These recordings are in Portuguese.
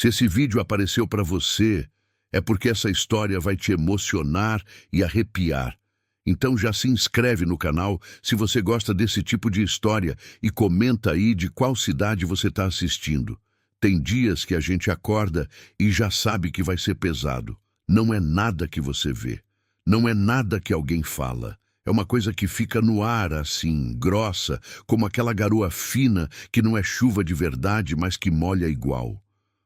Se esse vídeo apareceu para você, é porque essa história vai te emocionar e arrepiar. Então já se inscreve no canal se você gosta desse tipo de história e comenta aí de qual cidade você está assistindo. Tem dias que a gente acorda e já sabe que vai ser pesado. Não é nada que você vê. Não é nada que alguém fala. É uma coisa que fica no ar assim, grossa, como aquela garoa fina que não é chuva de verdade, mas que molha igual.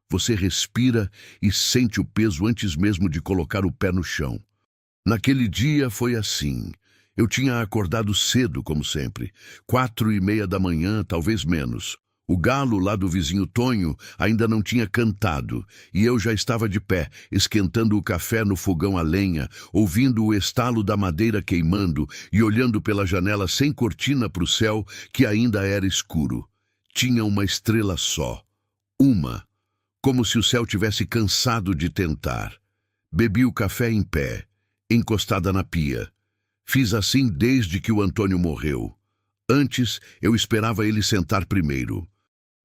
Você respira e sente o peso antes mesmo de colocar o pé no chão. Naquele dia foi assim. Eu tinha acordado cedo, como sempre, 4:30 da manhã, talvez menos. O galo lá do vizinho Tonho ainda não tinha cantado, e eu já estava de pé, esquentando o café no fogão a lenha, ouvindo o estalo da madeira queimando e olhando pela janela sem cortina para o céu, que ainda era escuro. Tinha uma estrela só. Uma. Como se o céu tivesse cansado de tentar. Bebi o café em pé, encostada na pia. Fiz assim desde que o Antônio morreu. Antes, eu esperava ele sentar primeiro.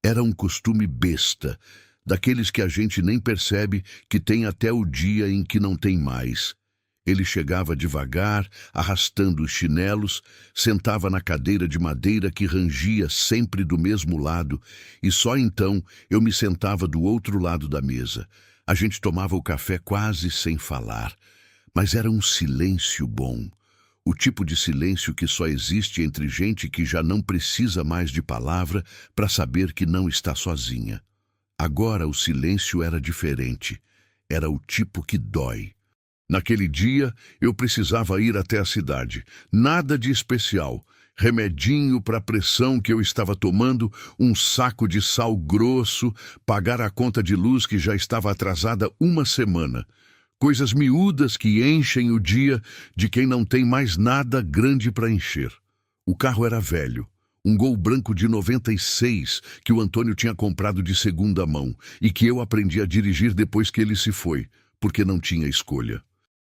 Era um costume besta, daqueles que a gente nem percebe que tem até o dia em que não tem mais. Ele chegava devagar, arrastando os chinelos, sentava na cadeira de madeira que rangia sempre do mesmo lado, e só então eu me sentava do outro lado da mesa. A gente tomava o café quase sem falar, mas era um silêncio bom. O tipo de silêncio que só existe entre gente que já não precisa mais de palavra para saber que não está sozinha. Agora o silêncio era diferente. Era o tipo que dói. Naquele dia, eu precisava ir até a cidade. Nada de especial. Remedinho para a pressão que eu estava tomando, um saco de sal grosso, pagar a conta de luz que já estava atrasada uma semana. Coisas miúdas que enchem o dia de quem não tem mais nada grande para encher. O carro era velho, um Gol branco de 96 que o Antônio tinha comprado de segunda mão e que eu aprendi a dirigir depois que ele se foi, porque não tinha escolha.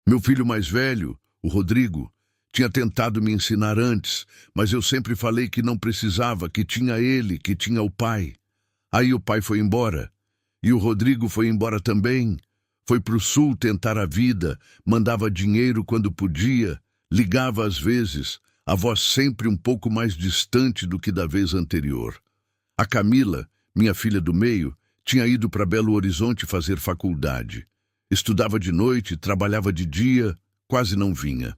Meu filho mais velho, o Rodrigo, tinha tentado me ensinar antes, mas eu sempre falei que não precisava, que tinha ele, que tinha o pai. Aí o pai foi embora, e o Rodrigo foi embora também. Foi para o sul tentar a vida, mandava dinheiro quando podia, ligava às vezes, a voz sempre um pouco mais distante do que da vez anterior. A Camila, minha filha do meio, tinha ido para Belo Horizonte fazer faculdade. Estudava de noite, trabalhava de dia, quase não vinha.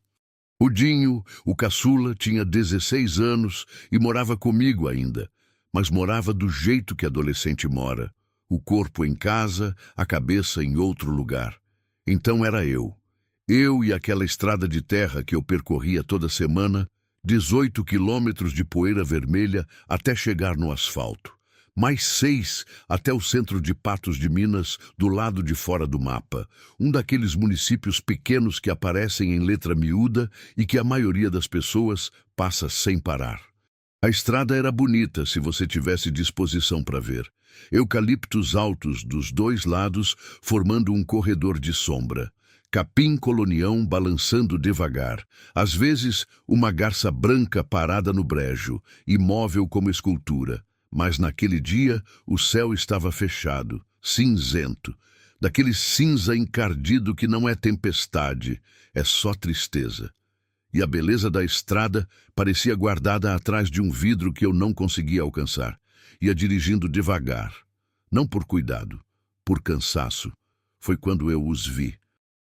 O Dinho, o caçula, tinha 16 anos e morava comigo ainda, mas morava do jeito que adolescente mora. O corpo em casa, a cabeça em outro lugar. Então era eu. Eu e aquela estrada de terra que eu percorria toda semana, 18 quilômetros de poeira vermelha até chegar no asfalto. Mais 6 até o centro de Patos de Minas, do lado de fora do mapa. Um daqueles municípios pequenos que aparecem em letra miúda e que a maioria das pessoas passa sem parar. A estrada era bonita se você tivesse disposição para ver. Eucaliptos altos dos dois lados formando um corredor de sombra. Capim colonião balançando devagar. Às vezes, uma garça branca parada no brejo, imóvel como escultura. Mas naquele dia, o céu estava fechado, cinzento. Daquele cinza encardido que não é tempestade, é só tristeza. E a beleza da estrada parecia guardada atrás de um vidro que eu não conseguia alcançar. Ia dirigindo devagar, não por cuidado, por cansaço. Foi quando eu os vi.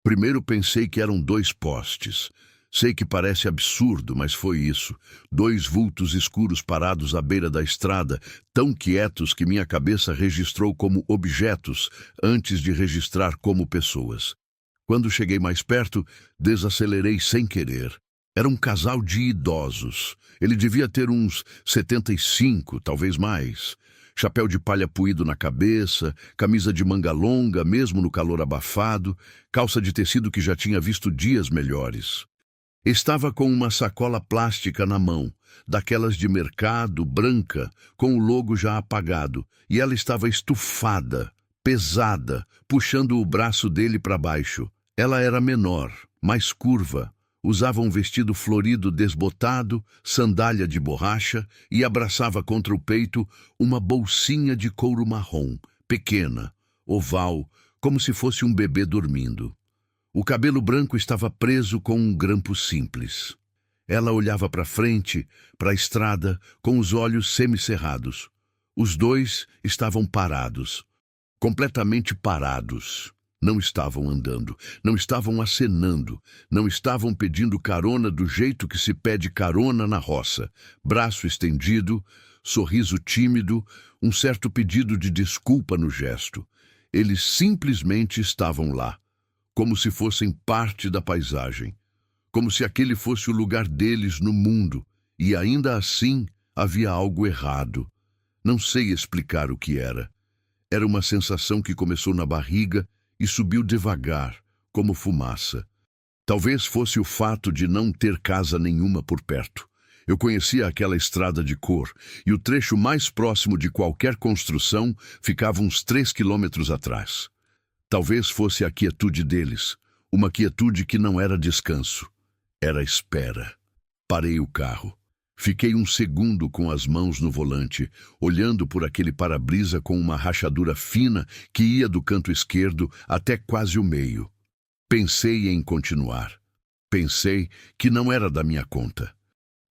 Primeiro pensei que eram 2 postes. Sei que parece absurdo, mas foi isso. 2 vultos escuros parados à beira da estrada, tão quietos que minha cabeça registrou como objetos antes de registrar como pessoas. Quando cheguei mais perto, desacelerei sem querer. Era um casal de idosos. Ele devia ter uns 75, talvez mais. Chapéu de palha puído na cabeça, camisa de manga longa, mesmo no calor abafado, calça de tecido que já tinha visto dias melhores. Estava com uma sacola plástica na mão, daquelas de mercado, branca, com o logo já apagado, e ela estava estufada, pesada, puxando o braço dele para baixo. Ela era menor, mais curva. Usava um vestido florido desbotado, sandália de borracha e abraçava contra o peito uma bolsinha de couro marrom, pequena, oval, como se fosse um bebê dormindo. O cabelo branco estava preso com um grampo simples. Ela olhava para frente, para a estrada, com os olhos semicerrados. Os dois estavam parados, completamente parados. Não estavam andando, não estavam acenando, não estavam pedindo carona do jeito que se pede carona na roça. Braço estendido, sorriso tímido, um certo pedido de desculpa no gesto. Eles simplesmente estavam lá, como se fossem parte da paisagem, como se aquele fosse o lugar deles no mundo, e ainda assim havia algo errado. Não sei explicar o que era. Era uma sensação que começou na barriga e subiu devagar, como fumaça. Talvez fosse o fato de não ter casa nenhuma por perto. Eu conhecia aquela estrada de cor, e o trecho mais próximo de qualquer construção ficava uns 3 quilômetros atrás. Talvez fosse a quietude deles, uma quietude que não era descanso, era espera. Parei o carro. Fiquei um segundo com as mãos no volante, olhando por aquele para-brisa com uma rachadura fina que ia do canto esquerdo até quase o meio. Pensei em continuar. Pensei que não era da minha conta.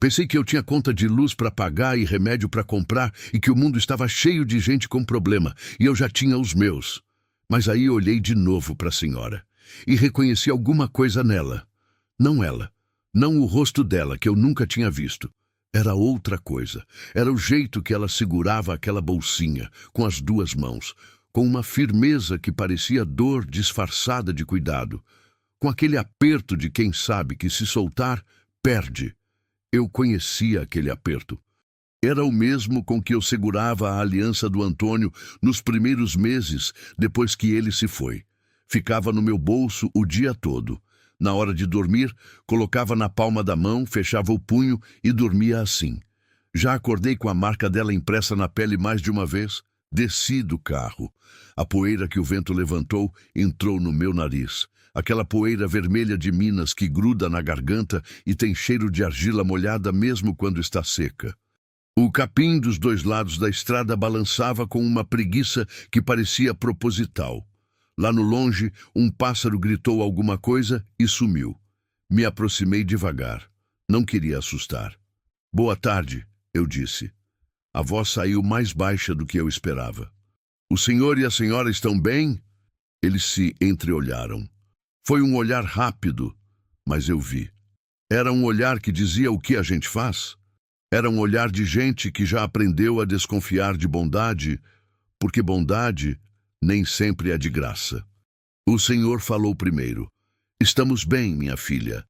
Pensei que eu tinha conta de luz para pagar e remédio para comprar e que o mundo estava cheio de gente com problema e eu já tinha os meus. Mas aí olhei de novo para a senhora e reconheci alguma coisa nela. Não ela, não o rosto dela que eu nunca tinha visto. Era outra coisa. Era o jeito que ela segurava aquela bolsinha, com as duas mãos, com uma firmeza que parecia dor disfarçada de cuidado, com aquele aperto de quem sabe que se soltar, perde. Eu conhecia aquele aperto. Era o mesmo com que eu segurava a aliança do Antônio nos primeiros meses, depois que ele se foi. Ficava no meu bolso o dia todo. Na hora de dormir, colocava na palma da mão, fechava o punho e dormia assim. Já acordei com a marca dela impressa na pele mais de uma vez. Desci do carro. A poeira que o vento levantou entrou no meu nariz. Aquela poeira vermelha de Minas que gruda na garganta e tem cheiro de argila molhada mesmo quando está seca. O capim dos dois lados da estrada balançava com uma preguiça que parecia proposital. Lá no longe, um pássaro gritou alguma coisa e sumiu. Me aproximei devagar. Não queria assustar. "Boa tarde", eu disse. A voz saiu mais baixa do que eu esperava. "O senhor e a senhora estão bem?" Eles se entreolharam. Foi um olhar rápido, mas eu vi. Era um olhar que dizia o que a gente faz. Era um olhar de gente que já aprendeu a desconfiar de bondade, porque bondade nem sempre é de graça. O senhor falou primeiro. "Estamos bem, minha filha."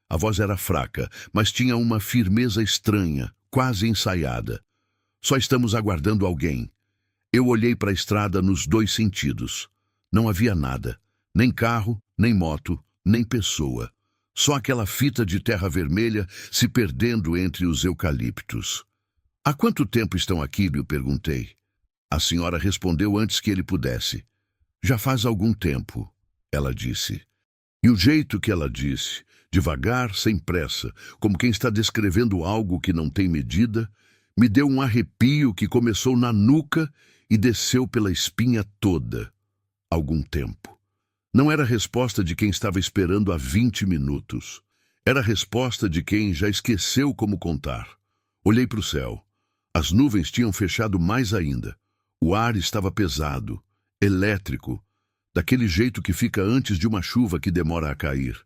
A voz era fraca, mas tinha uma firmeza estranha, quase ensaiada. "Só estamos aguardando alguém." Eu olhei para a estrada nos dois sentidos. Não havia nada. Nem carro, nem moto, nem pessoa. Só aquela fita de terra vermelha se perdendo entre os eucaliptos. "Há quanto tempo estão aqui?" eu perguntei. A senhora respondeu antes que ele pudesse. "Já faz algum tempo", ela disse. E o jeito que ela disse, devagar, sem pressa, como quem está descrevendo algo que não tem medida, me deu um arrepio que começou na nuca e desceu pela espinha toda. Algum tempo. Não era a resposta de quem estava esperando há 20 minutos. Era a resposta de quem já esqueceu como contar. Olhei para o céu. As nuvens tinham fechado mais ainda. O ar estava pesado, elétrico, daquele jeito que fica antes de uma chuva que demora a cair.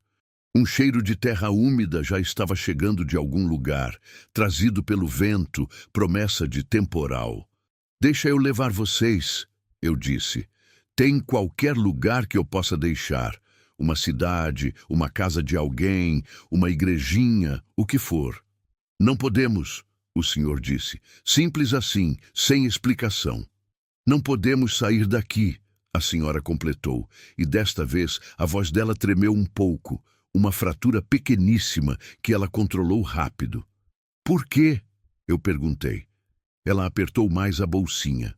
Um cheiro de terra úmida já estava chegando de algum lugar, trazido pelo vento, promessa de temporal. "Deixa eu levar vocês", eu disse. "Tem qualquer lugar que eu possa deixar. Uma cidade, uma casa de alguém, uma igrejinha, o que for." "Não podemos", o senhor disse. Simples assim, sem explicação. "Não podemos sair daqui", a senhora completou, e desta vez a voz dela tremeu um pouco, uma fratura pequeníssima que ela controlou rápido. "Por quê?", eu perguntei. Ela apertou mais a bolsinha.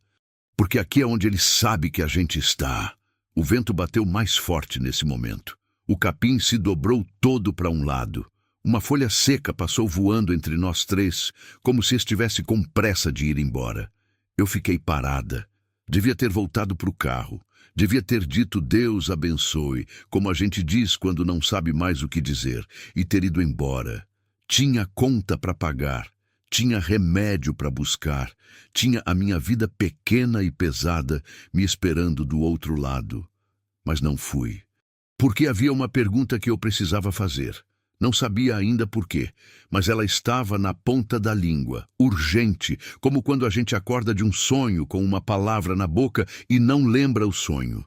"Porque aqui é onde ele sabe que a gente está." O vento bateu mais forte nesse momento. O capim se dobrou todo para um lado. Uma folha seca passou voando entre nós três, como se estivesse com pressa de ir embora. Eu fiquei parada. Devia ter voltado para o carro. Devia ter dito Deus abençoe, como a gente diz quando não sabe mais o que dizer, e ter ido embora. Tinha conta para pagar, tinha remédio para buscar, tinha a minha vida pequena e pesada me esperando do outro lado. Mas não fui. Porque havia uma pergunta que eu precisava fazer. Não sabia ainda por quê, mas ela estava na ponta da língua, urgente, como quando a gente acorda de um sonho com uma palavra na boca e não lembra o sonho.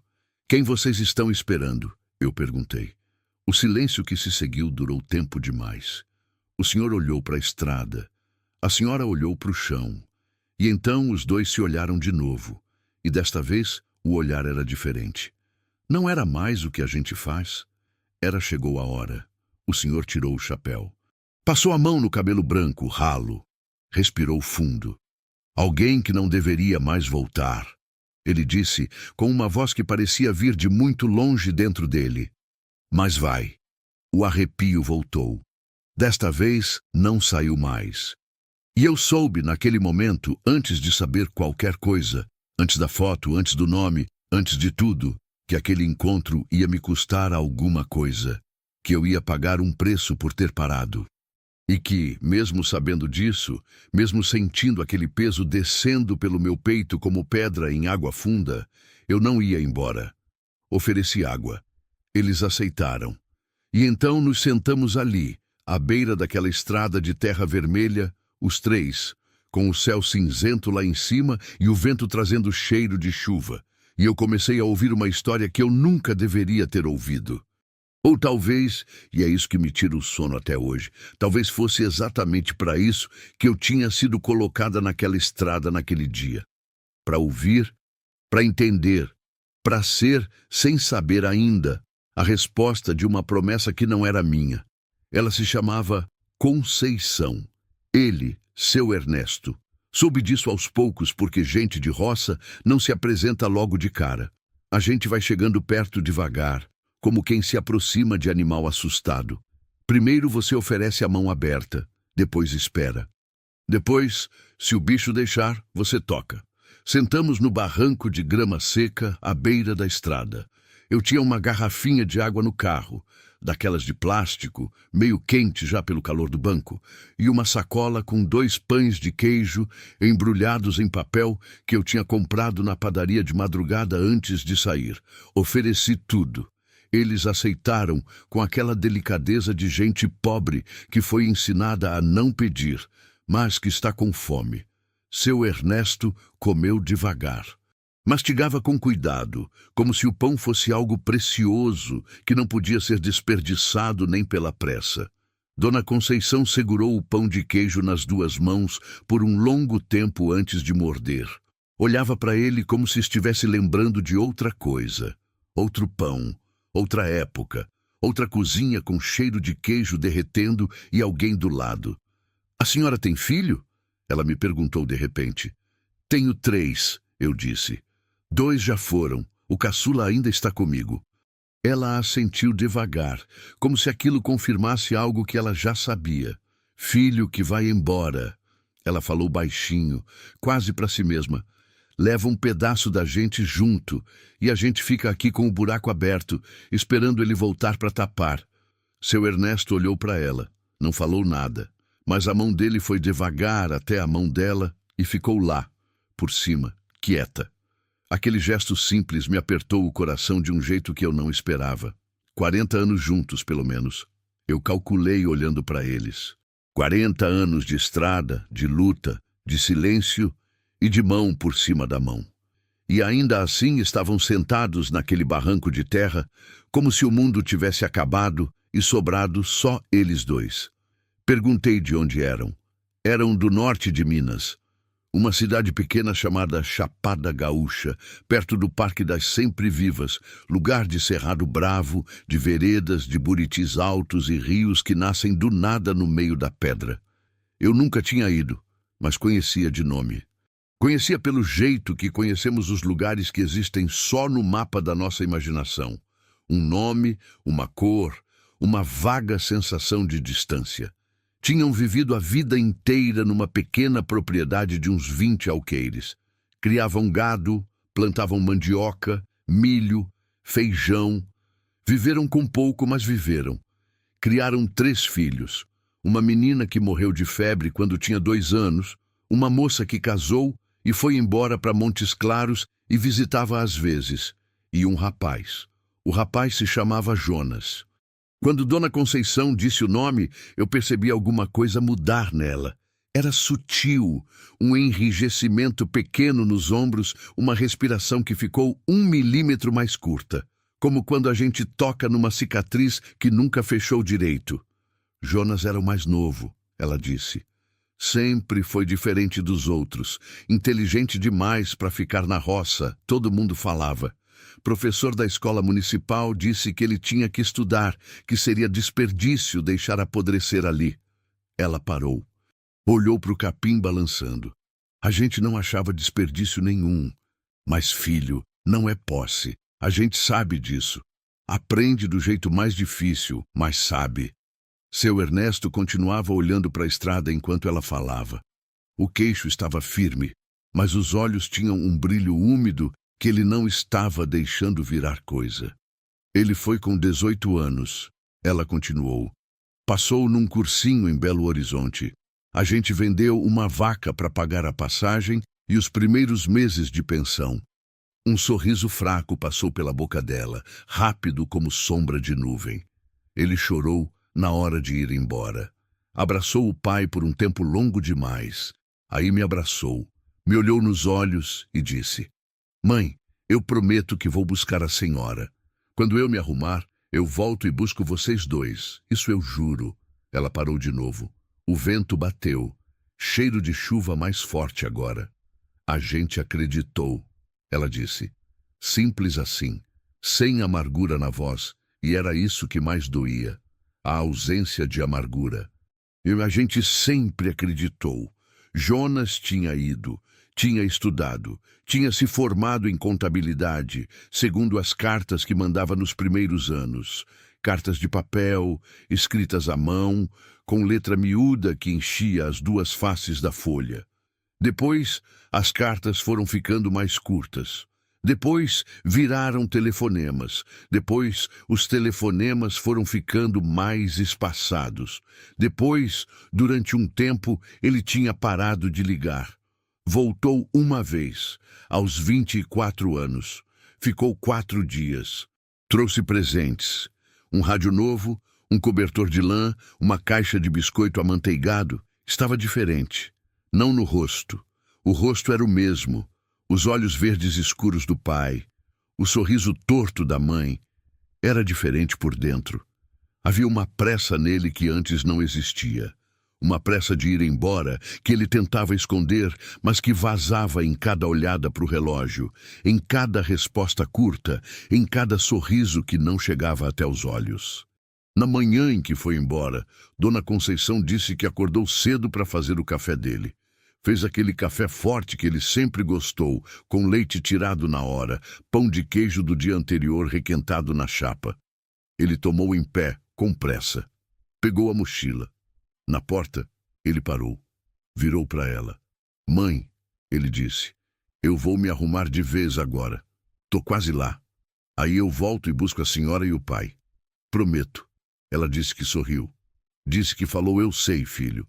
Quem vocês estão esperando? Eu perguntei. O silêncio que se seguiu durou tempo demais. O senhor olhou para a estrada. A senhora olhou para o chão. E então os dois se olharam de novo. E desta vez o olhar era diferente. Não era mais o que a gente faz. Chegou a hora. O senhor tirou o chapéu. Passou a mão no cabelo branco, ralo. Respirou fundo. Alguém que não deveria mais voltar. Ele disse, com uma voz que parecia vir de muito longe dentro dele. Mas vai. O arrepio voltou. Desta vez, não saiu mais. E eu soube, naquele momento, antes de saber qualquer coisa, antes da foto, antes do nome, antes de tudo, que aquele encontro ia me custar alguma coisa, que eu ia pagar um preço por ter parado. E que, mesmo sabendo disso, mesmo sentindo aquele peso descendo pelo meu peito como pedra em água funda, eu não ia embora. Ofereci água. Eles aceitaram. E então nos sentamos ali, à beira daquela estrada de terra vermelha, os três, com o céu cinzento lá em cima e o vento trazendo cheiro de chuva. E eu comecei a ouvir uma história que eu nunca deveria ter ouvido. Ou talvez, e é isso que me tira o sono até hoje, talvez fosse exatamente para isso que eu tinha sido colocada naquela estrada naquele dia. Para ouvir, para entender, para ser, sem saber ainda, a resposta de uma promessa que não era minha. Ela se chamava Conceição. Ele, seu Ernesto. Soube disso aos poucos porque gente de roça não se apresenta logo de cara. A gente vai chegando perto devagar, como quem se aproxima de animal assustado. Primeiro você oferece a mão aberta, depois espera. Depois, se o bicho deixar, você toca. Sentamos no barranco de grama seca, à beira da estrada. Eu tinha uma garrafinha de água no carro, daquelas de plástico, meio quente já pelo calor do banco, e uma sacola com 2 pães de queijo embrulhados em papel que eu tinha comprado na padaria de madrugada antes de sair. Ofereci tudo. Eles aceitaram com aquela delicadeza de gente pobre que foi ensinada a não pedir, mas que está com fome. Seu Ernesto comeu devagar. Mastigava com cuidado, como se o pão fosse algo precioso que não podia ser desperdiçado nem pela pressa. Dona Conceição segurou o pão de queijo nas 2 mãos por um longo tempo antes de morder. Olhava para ele como se estivesse lembrando de outra coisa. Outro pão, outra época, outra cozinha com cheiro de queijo derretendo e alguém do lado. "A senhora tem filho?" Ela me perguntou de repente. "Tenho 3", eu disse. 2 já foram, o caçula ainda está comigo. Ela assentiu devagar, como se aquilo confirmasse algo que ela já sabia. "Filho que vai embora", ela falou baixinho, quase para si mesma. "Leva um pedaço da gente junto, e a gente fica aqui com o buraco aberto, esperando ele voltar para tapar." Seu Ernesto olhou para ela, não falou nada, mas a mão dele foi devagar até a mão dela e ficou lá, por cima, quieta. Aquele gesto simples me apertou o coração de um jeito que eu não esperava. 40 anos juntos, pelo menos. Eu calculei olhando para eles. 40 anos de estrada, de luta, de silêncio e de mão por cima da mão. E ainda assim estavam sentados naquele barranco de terra, como se o mundo tivesse acabado e sobrado só eles 2. Perguntei de onde eram. Eram do norte de Minas. Uma cidade pequena chamada Chapada Gaúcha, perto do Parque das Sempre Vivas, lugar de cerrado bravo, de veredas, de buritis altos e rios que nascem do nada no meio da pedra. Eu nunca tinha ido, mas conhecia de nome. Conhecia pelo jeito que conhecemos os lugares que existem só no mapa da nossa imaginação. Um nome, uma cor, uma vaga sensação de distância. Tinham vivido a vida inteira numa pequena propriedade de uns 20 alqueires. Criavam gado, plantavam mandioca, milho, feijão. Viveram com pouco, mas viveram. Criaram 3 filhos. Uma menina que morreu de febre quando tinha 2 anos, uma moça que casou e foi embora para Montes Claros e visitava às vezes, e um rapaz. O rapaz se chamava Jonas. Quando Dona Conceição disse o nome, eu percebi alguma coisa mudar nela. Era sutil, um enrijecimento pequeno nos ombros, uma respiração que ficou 1 milímetro mais curta, como quando a gente toca numa cicatriz que nunca fechou direito. Jonas era o mais novo, ela disse. Sempre foi diferente dos outros, inteligente demais para ficar na roça, todo mundo falava. Professor da escola municipal disse que ele tinha que estudar, que seria desperdício deixar apodrecer ali. Ela parou. Olhou para o capim balançando. A gente não achava desperdício nenhum. Mas filho, não é posse. A gente sabe disso. Aprende do jeito mais difícil, mas sabe. Seu Ernesto continuava olhando para a estrada enquanto ela falava. O queixo estava firme, mas os olhos tinham um brilho úmido que ele não estava deixando virar coisa. Ele foi com 18 anos. Ela continuou. Passou num cursinho em Belo Horizonte. A gente vendeu uma vaca para pagar a passagem e os primeiros meses de pensão. Um sorriso fraco passou pela boca dela, rápido como sombra de nuvem. Ele chorou na hora de ir embora. Abraçou o pai por um tempo longo demais. Aí me abraçou, me olhou nos olhos e disse: Mãe, eu prometo que vou buscar a senhora. Quando eu me arrumar, eu volto e busco vocês 2. Isso eu juro. Ela parou de novo. O vento bateu. Cheiro de chuva mais forte agora. A gente acreditou, ela disse. Simples assim, sem amargura na voz, e era isso que mais doía. A ausência de amargura. E a gente sempre acreditou. Jonas tinha ido, tinha estudado, tinha se formado em contabilidade, segundo as cartas que mandava nos primeiros anos. Cartas de papel, escritas à mão, com letra miúda que enchia as 2 faces da folha. Depois, as cartas foram ficando mais curtas. Depois, viraram telefonemas. Depois, os telefonemas foram ficando mais espaçados. Depois, durante um tempo, ele tinha parado de ligar. Voltou uma vez, aos 24 anos. Ficou 4 dias. Trouxe presentes. Um rádio novo, um cobertor de lã, uma caixa de biscoito amanteigado. Estava diferente. Não no rosto. O rosto era o mesmo. Os olhos verdes escuros do pai. O sorriso torto da mãe. Era diferente por dentro. Havia uma pressa nele que antes não existia. Uma pressa de ir embora, que ele tentava esconder, mas que vazava em cada olhada para o relógio, em cada resposta curta, em cada sorriso que não chegava até os olhos. Na manhã em que foi embora, Dona Conceição disse que acordou cedo para fazer o café dele. Fez aquele café forte que ele sempre gostou, com leite tirado na hora, pão de queijo do dia anterior requentado na chapa. Ele tomou em pé, com pressa. Pegou a mochila. Na porta, ele parou. Virou para ela. Mãe, ele disse, eu vou me arrumar de vez agora. Tô quase lá. Aí eu volto e busco a senhora e o pai. Prometo. Ela disse que sorriu. Disse que falou, eu sei, filho.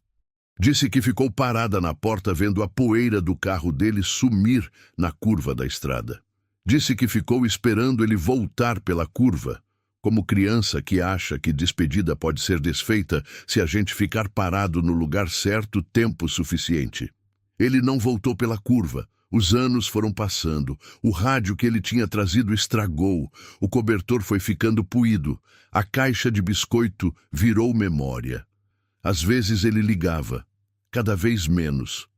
Disse que ficou parada na porta vendo a poeira do carro dele sumir na curva da estrada. Disse que ficou esperando ele voltar pela curva, como criança que acha que despedida pode ser desfeita se a gente ficar parado no lugar certo tempo suficiente. Ele não voltou pela curva. Os anos foram passando. O rádio que ele tinha trazido estragou. O cobertor foi ficando puído. A caixa de biscoito virou memória. Às vezes ele ligava. Cada vez menos.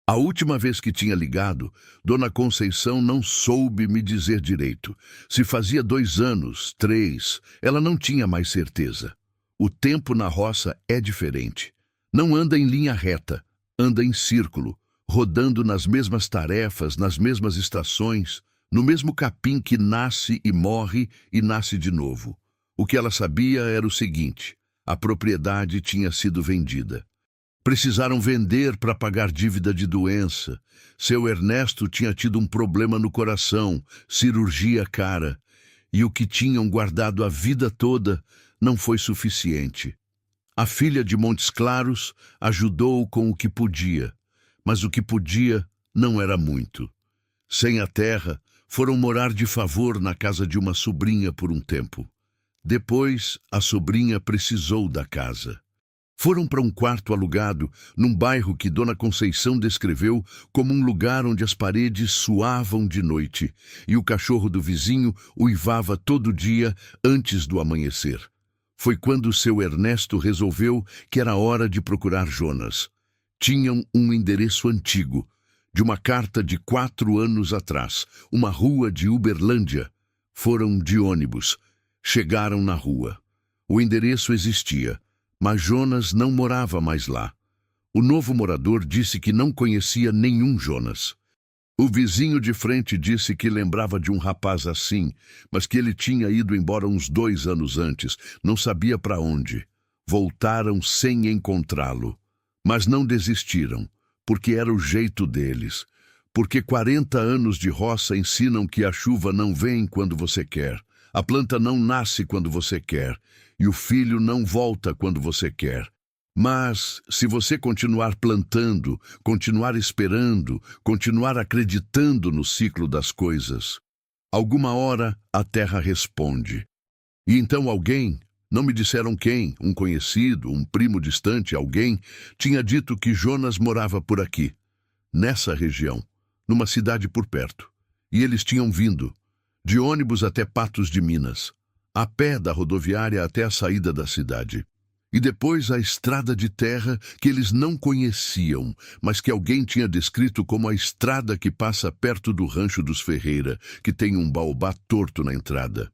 A última vez que tinha ligado, Dona Conceição não soube me dizer direito. Se fazia 2 anos, 3, ela não tinha mais certeza. O tempo na roça é diferente. Não anda em linha reta, anda em círculo, rodando nas mesmas tarefas, nas mesmas estações, no mesmo capim que nasce e morre e nasce de novo. O que ela sabia era o seguinte: a propriedade tinha sido vendida. Precisaram vender para pagar dívida de doença. Seu Ernesto tinha tido um problema no coração, cirurgia cara, e o que tinham guardado a vida toda não foi suficiente. A filha de Montes Claros ajudou com o que podia, mas o que podia não era muito. Sem a terra, foram morar de favor na casa de uma sobrinha por um tempo. Depois, a sobrinha precisou da casa. Foram para um quarto alugado, num bairro que Dona Conceição descreveu como um lugar onde as paredes suavam de noite e o cachorro do vizinho uivava todo dia antes do amanhecer. Foi quando seu Ernesto resolveu que era hora de procurar Jonas. Tinham um endereço antigo, de uma carta de 4 anos atrás, uma rua de Uberlândia. Foram de ônibus. Chegaram na rua. O endereço existia, mas Jonas não morava mais lá. O novo morador disse que não conhecia nenhum Jonas. O vizinho de frente disse que lembrava de um rapaz assim, mas que ele tinha ido embora uns 2 anos antes, não sabia para onde. Voltaram sem encontrá-lo. Mas não desistiram, porque era o jeito deles. Porque 40 anos de roça ensinam que a chuva não vem quando você quer, a planta não nasce quando você quer, e o filho não volta quando você quer. Mas, se você continuar plantando, continuar esperando, continuar acreditando no ciclo das coisas, alguma hora a terra responde. E então alguém, não me disseram quem, um conhecido, um primo distante, alguém, tinha dito que Jonas morava por aqui, nessa região, numa cidade por perto. E eles tinham vindo, de ônibus até Patos de Minas, a pé da rodoviária até a saída da cidade. E depois a estrada de terra que eles não conheciam, mas que alguém tinha descrito como a estrada que passa perto do rancho dos Ferreira, que tem um baobá torto na entrada.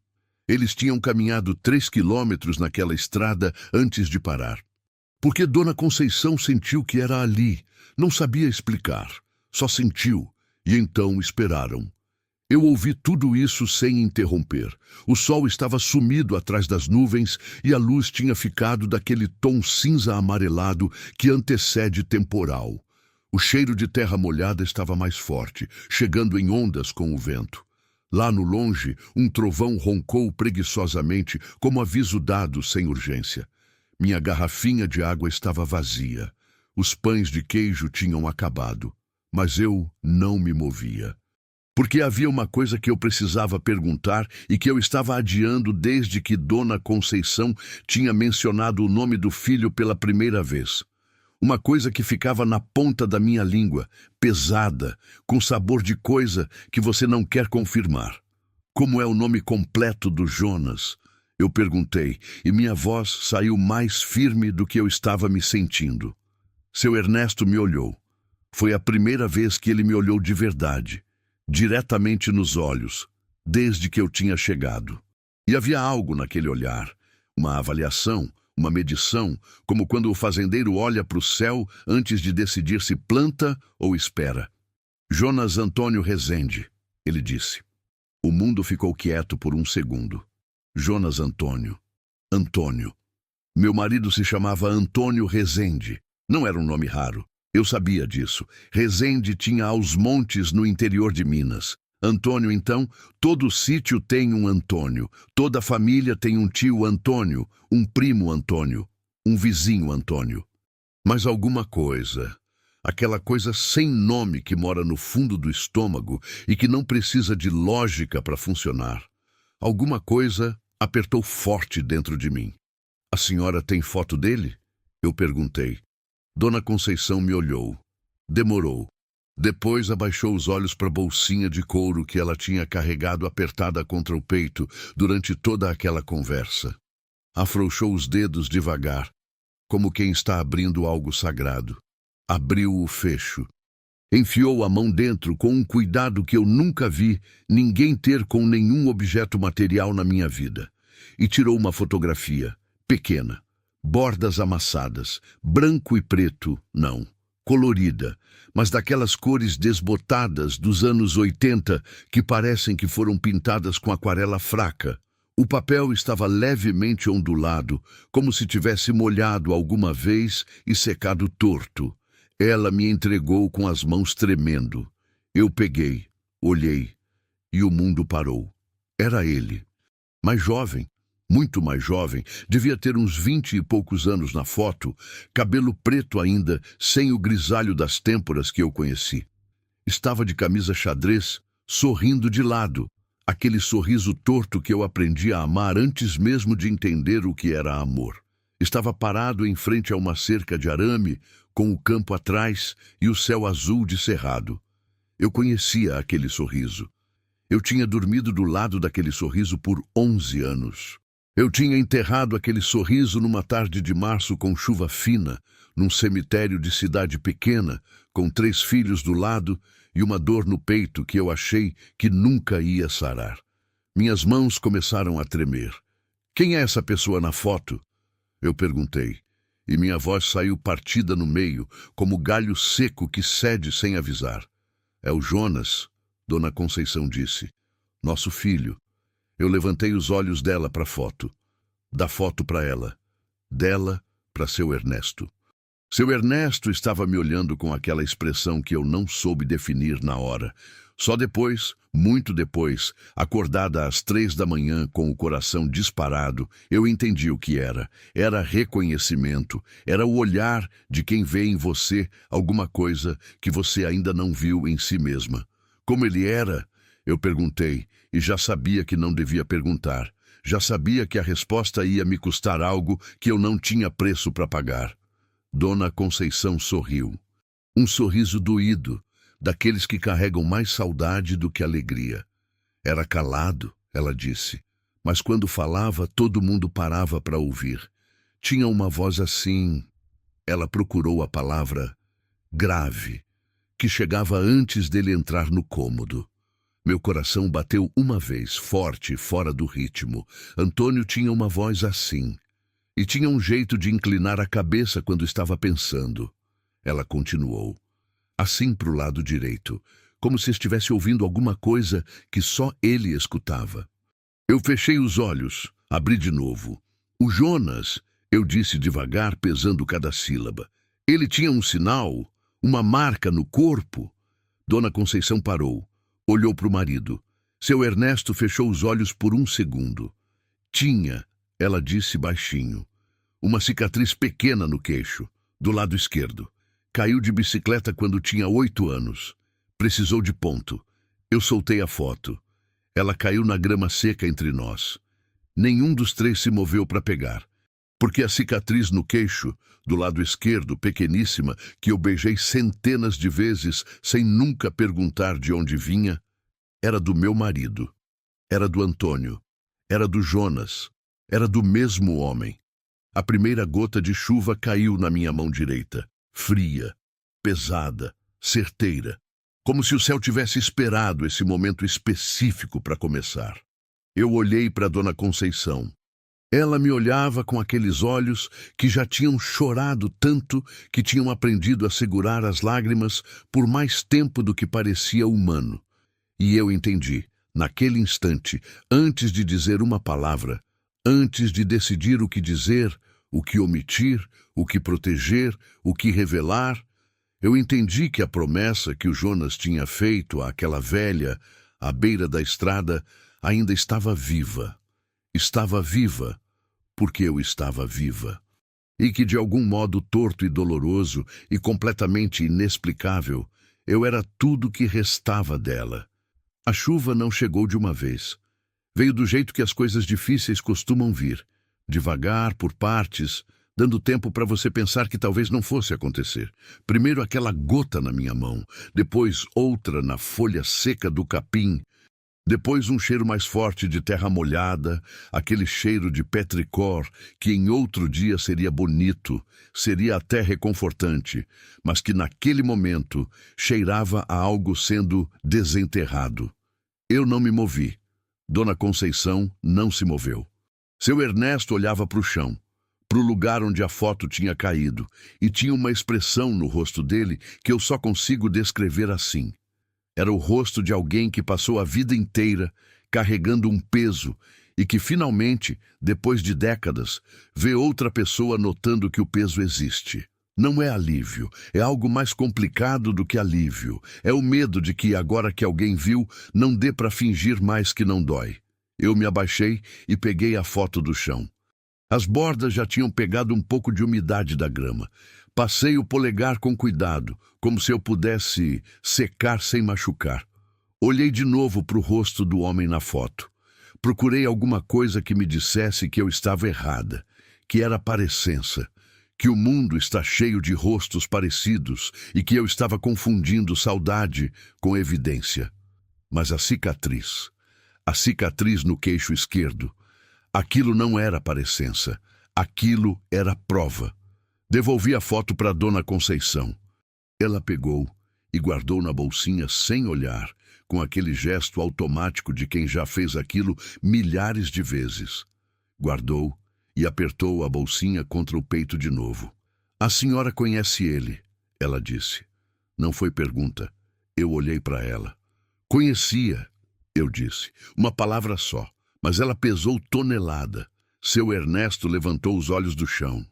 Eles tinham caminhado 3 quilômetros naquela estrada antes de parar. Porque Dona Conceição sentiu que era ali, não sabia explicar, só sentiu, e então esperaram. Eu ouvi tudo isso sem interromper. O sol estava sumido atrás das nuvens e a luz tinha ficado daquele tom cinza amarelado que antecede temporal. O cheiro de terra molhada estava mais forte, chegando em ondas com o vento. Lá no longe, um trovão roncou preguiçosamente, como aviso dado sem urgência. Minha garrafinha de água estava vazia. Os pães de queijo tinham acabado, mas eu não me movia. Porque havia uma coisa que eu precisava perguntar e que eu estava adiando desde que Dona Conceição tinha mencionado o nome do filho pela primeira vez. Uma coisa que ficava na ponta da minha língua, pesada, com sabor de coisa que você não quer confirmar. Como é o nome completo do Jonas? Eu perguntei, e minha voz saiu mais firme do que eu estava me sentindo. Seu Ernesto me olhou. Foi a primeira vez que ele me olhou de verdade, diretamente nos olhos, desde que eu tinha chegado. E havia algo naquele olhar, uma avaliação, uma medição, como quando o fazendeiro olha para o céu antes de decidir se planta ou espera. Jonas Antônio Rezende, ele disse. O mundo ficou quieto por um segundo. Jonas Antônio. Antônio. Meu marido se chamava Antônio Rezende. Não era um nome raro. Eu sabia disso. Rezende tinha aos montes no interior de Minas. Antônio, então, todo sítio tem um Antônio. Toda família tem um tio Antônio, um primo Antônio, um vizinho Antônio. Mas alguma coisa, aquela coisa sem nome que mora no fundo do estômago e que não precisa de lógica para funcionar, alguma coisa apertou forte dentro de mim. A senhora tem foto dele? Eu perguntei. Dona Conceição me olhou. Demorou. Depois abaixou os olhos para a bolsinha de couro que ela tinha carregado apertada contra o peito durante toda aquela conversa. Afrouxou os dedos devagar, como quem está abrindo algo sagrado. Abriu o fecho. Enfiou a mão dentro com um cuidado que eu nunca vi ninguém ter com nenhum objeto material na minha vida. E tirou uma fotografia, pequena. Bordas amassadas, branco e preto, não, colorida, mas daquelas cores desbotadas dos anos 80 que parecem que foram pintadas com aquarela fraca, O papel estava levemente ondulado, como se tivesse molhado alguma vez e secado torto. Ela me entregou com as mãos tremendo. Eu peguei, olhei, e o mundo parou. Era ele. Mais jovem, muito mais jovem, devia ter uns 20 e poucos anos na foto, cabelo preto ainda, sem o grisalho das têmporas que eu conheci. Estava de camisa xadrez, sorrindo de lado, aquele sorriso torto que eu aprendi a amar antes mesmo de entender o que era amor. Estava parado em frente a uma cerca de arame, com o campo atrás e o céu azul de cerrado. Eu conhecia aquele sorriso. Eu tinha dormido do lado daquele sorriso por 11 anos. Eu tinha enterrado aquele sorriso numa tarde de março com chuva fina, num cemitério de cidade pequena, com 3 filhos do lado e uma dor no peito que eu achei que nunca ia sarar. Minhas mãos começaram a tremer. Quem é essa pessoa na foto? Eu perguntei, e minha voz saiu partida no meio, como galho seco que cede sem avisar. É o Jonas, Dona Conceição disse. Nosso filho. Eu levantei os olhos dela para a foto. Da foto para ela. Dela para seu Ernesto. Seu Ernesto estava me olhando com aquela expressão que eu não soube definir na hora. Só depois, muito depois, acordada às 3 da manhã com o coração disparado, eu entendi o que era. Era reconhecimento, era o olhar de quem vê em você alguma coisa que você ainda não viu em si mesma. Como ele era? Eu perguntei, e já sabia que não devia perguntar. Já sabia que a resposta ia me custar algo que eu não tinha preço para pagar. Dona Conceição sorriu. Um sorriso doído, daqueles que carregam mais saudade do que alegria. Era calado, ela disse, mas quando falava todo mundo parava para ouvir. Tinha uma voz assim, ela procurou a palavra grave, que chegava antes dele entrar no cômodo. Meu coração bateu uma vez, forte, fora do ritmo. Antônio tinha uma voz assim, e tinha um jeito de inclinar a cabeça quando estava pensando. Ela continuou, assim para o lado direito, como se estivesse ouvindo alguma coisa que só ele escutava. Eu fechei os olhos, abri de novo. O Jonas, eu disse devagar, pesando cada sílaba. Ele tinha um sinal, uma marca no corpo. Dona Conceição parou, olhou para o marido. Seu Ernesto fechou os olhos por um segundo. Tinha, ela disse baixinho, uma cicatriz pequena no queixo, do lado esquerdo. Caiu de bicicleta quando tinha 8 anos. Precisou de ponto. Eu soltei a foto. Ela caiu na grama seca entre nós. Nenhum dos 3 se moveu para pegar, porque a cicatriz no queixo, do lado esquerdo, pequeníssima, que eu beijei centenas de vezes sem nunca perguntar de onde vinha, era do meu marido. Era do Antônio. Era do Jonas. Era do mesmo homem. A primeira gota de chuva caiu na minha mão direita, fria, pesada, certeira, como se o céu tivesse esperado esse momento específico para começar. Eu olhei para Dona Conceição. Ela me olhava com aqueles olhos que já tinham chorado tanto que tinham aprendido a segurar as lágrimas por mais tempo do que parecia humano. E eu entendi, naquele instante, antes de dizer uma palavra, antes de decidir o que dizer, o que omitir, o que proteger, o que revelar, eu entendi que a promessa que o Jonas tinha feito àquela velha, à beira da estrada, ainda estava viva. Estava viva, porque eu estava viva. E que de algum modo torto e doloroso e completamente inexplicável, eu era tudo que restava dela. A chuva não chegou de uma vez. Veio do jeito que as coisas difíceis costumam vir, devagar, por partes, dando tempo para você pensar que talvez não fosse acontecer. Primeiro aquela gota na minha mão, depois outra na folha seca do capim, depois um cheiro mais forte de terra molhada, aquele cheiro de petricor que em outro dia seria bonito, seria até reconfortante, mas que naquele momento cheirava a algo sendo desenterrado. Eu não me movi. Dona Conceição não se moveu. Seu Ernesto olhava para o chão, para o lugar onde a foto tinha caído, e tinha uma expressão no rosto dele que eu só consigo descrever assim. Era o rosto de alguém que passou a vida inteira carregando um peso e que finalmente, depois de décadas, vê outra pessoa notando que o peso existe. Não é alívio, é algo mais complicado do que alívio. É o medo de que, agora que alguém viu, não dê para fingir mais que não dói. Eu me abaixei e peguei a foto do chão. As bordas já tinham pegado um pouco de umidade da grama. Passei o polegar com cuidado, como se eu pudesse secar sem machucar. Olhei de novo para o rosto do homem na foto. Procurei alguma coisa que me dissesse que eu estava errada, que era parecença, que o mundo está cheio de rostos parecidos e que eu estava confundindo saudade com evidência. Mas a cicatriz no queixo esquerdo, aquilo não era parecença, aquilo era prova. Devolvi a foto para Dona Conceição. Ela pegou e guardou na bolsinha sem olhar, com aquele gesto automático de quem já fez aquilo milhares de vezes. Guardou e apertou a bolsinha contra o peito de novo. A senhora conhece ele, ela disse. Não foi pergunta. Eu olhei para ela. Conhecia, eu disse. Uma palavra só, mas ela pesou tonelada. Seu Ernesto levantou os olhos do chão.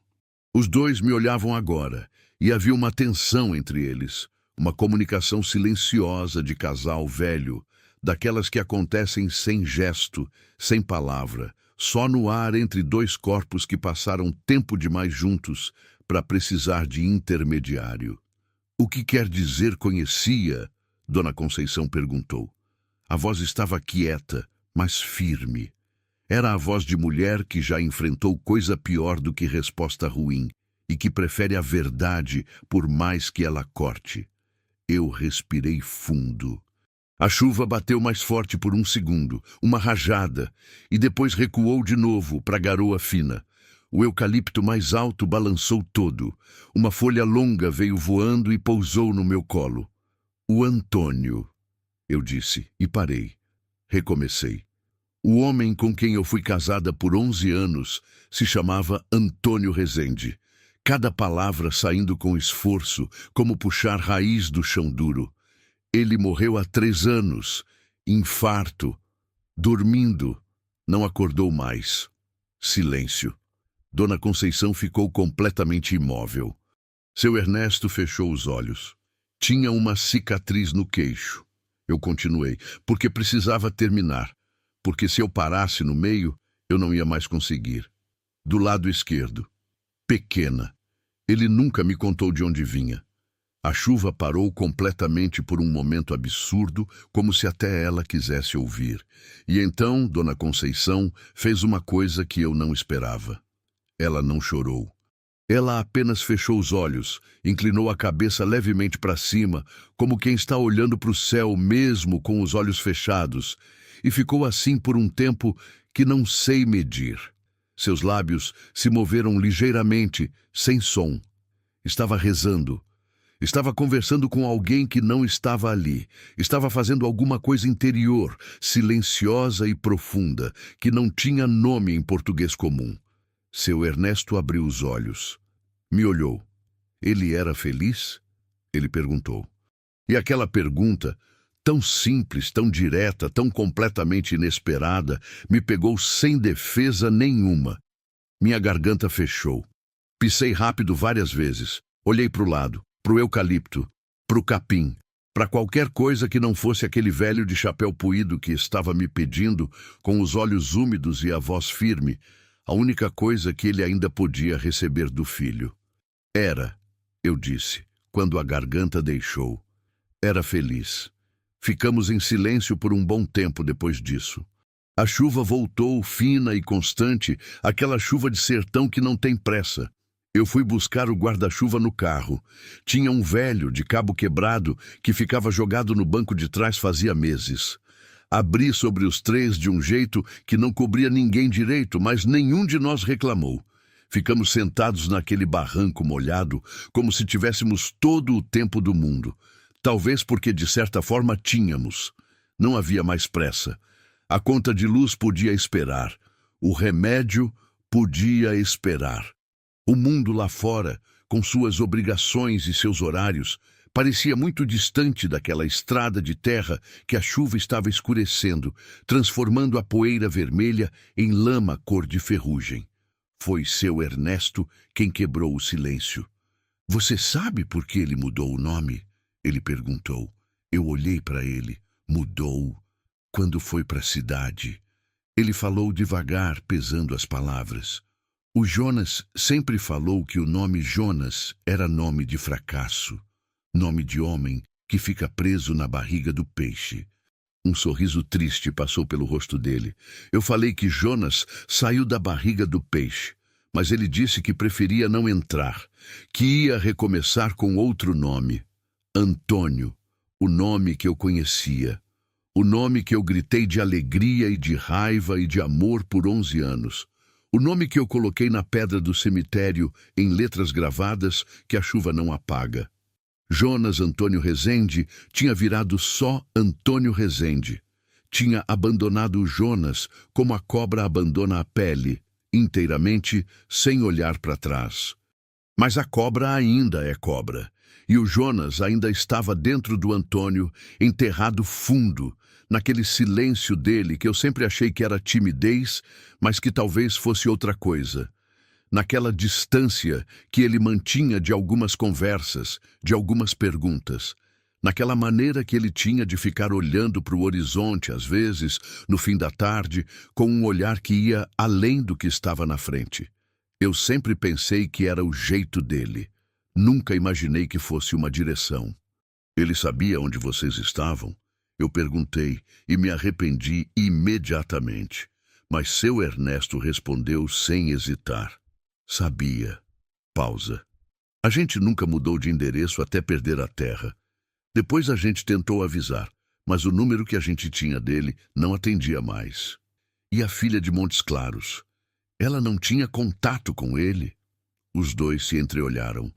Os dois me olhavam agora, e havia uma tensão entre eles, uma comunicação silenciosa de casal velho, daquelas que acontecem sem gesto, sem palavra, só no ar entre dois corpos que passaram tempo demais juntos para precisar de intermediário. O que quer dizer conhecia? Dona Conceição perguntou. A voz estava quieta, mas firme. Era a voz de mulher que já enfrentou coisa pior do que resposta ruim e que prefere a verdade por mais que ela corte. Eu respirei fundo. A chuva bateu mais forte por um segundo, uma rajada, e depois recuou de novo para a garoa fina. O eucalipto mais alto balançou todo. Uma folha longa veio voando e pousou no meu colo. O Antônio, eu disse, e parei. Recomecei. O homem com quem eu fui casada por 11 anos se chamava Antônio Rezende. Cada palavra saindo com esforço, como puxar raiz do chão duro. Ele morreu há 3 anos, infarto, dormindo, não acordou mais. Silêncio. Dona Conceição ficou completamente imóvel. Seu Ernesto fechou os olhos. Tinha uma cicatriz no queixo. Eu continuei, porque precisava terminar. Porque se eu parasse no meio, eu não ia mais conseguir. Do lado esquerdo. Pequena. Ele nunca me contou de onde vinha. A chuva parou completamente por um momento absurdo, como se até ela quisesse ouvir. E então, Dona Conceição fez uma coisa que eu não esperava. Ela não chorou. Ela apenas fechou os olhos, inclinou a cabeça levemente para cima, como quem está olhando para o céu mesmo com os olhos fechados, e ficou assim por um tempo que não sei medir. Seus lábios se moveram ligeiramente, sem som. Estava rezando. Estava conversando com alguém que não estava ali. Estava fazendo alguma coisa interior, silenciosa e profunda, que não tinha nome em português comum. Seu Ernesto abriu os olhos. Me olhou. Ele era feliz? Ele perguntou. E aquela pergunta, tão simples, tão direta, tão completamente inesperada, me pegou sem defesa nenhuma. Minha garganta fechou. Pisei rápido várias vezes. Olhei para o lado, para o eucalipto, para o capim, para qualquer coisa que não fosse aquele velho de chapéu puído que estava me pedindo, com os olhos úmidos e a voz firme, a única coisa que ele ainda podia receber do filho. Era, eu disse, quando a garganta deixou. Era feliz. Ficamos em silêncio por um bom tempo depois disso. A chuva voltou, fina e constante, aquela chuva de sertão que não tem pressa. Eu fui buscar o guarda-chuva no carro. Tinha um velho, de cabo quebrado, que ficava jogado no banco de trás fazia meses. Abri sobre os 3 de um jeito que não cobria ninguém direito, mas nenhum de nós reclamou. Ficamos sentados naquele barranco molhado, como se tivéssemos todo o tempo do mundo. Talvez porque, de certa forma, tínhamos. Não havia mais pressa. A conta de luz podia esperar. O remédio podia esperar. O mundo lá fora, com suas obrigações e seus horários, Parecia muito distante daquela estrada de terra que a chuva estava escurecendo, transformando a poeira vermelha em lama cor de ferrugem. Foi seu Ernesto quem quebrou o silêncio. Você sabe por que ele mudou o nome? Ele perguntou. Eu olhei para ele. Mudou. Quando foi para a cidade. Ele falou devagar, pesando as palavras. O Jonas sempre falou que o nome Jonas era nome de fracasso. Nome de homem que fica preso na barriga do peixe. Um sorriso triste passou pelo rosto dele. Eu falei que Jonas saiu da barriga do peixe, mas ele disse que preferia não entrar, que ia recomeçar com outro nome. Antônio, o nome que eu conhecia. O nome que eu gritei de alegria e de raiva e de amor por 11 anos. O nome que eu coloquei na pedra do cemitério em letras gravadas que a chuva não apaga. Jonas Antônio Rezende tinha virado só Antônio Rezende. Tinha abandonado o Jonas como a cobra abandona a pele, inteiramente, sem olhar para trás. Mas a cobra ainda é cobra. E o Jonas ainda estava dentro do Antônio, enterrado fundo, naquele silêncio dele que eu sempre achei que era timidez, mas que talvez fosse outra coisa. Naquela distância que ele mantinha de algumas conversas, de algumas perguntas. Naquela maneira que ele tinha de ficar olhando para o horizonte, às vezes, no fim da tarde, com um olhar que ia além do que estava na frente. Eu sempre pensei que era o jeito dele. Nunca imaginei que fosse uma direção. Ele sabia onde vocês estavam? Eu perguntei e me arrependi imediatamente. Mas seu Ernesto respondeu sem hesitar. Sabia. Pausa. A gente nunca mudou de endereço até perder a terra. Depois a gente tentou avisar, mas o número que a gente tinha dele não atendia mais. E a filha de Montes Claros? Ela não tinha contato com ele? Os dois se entreolharam.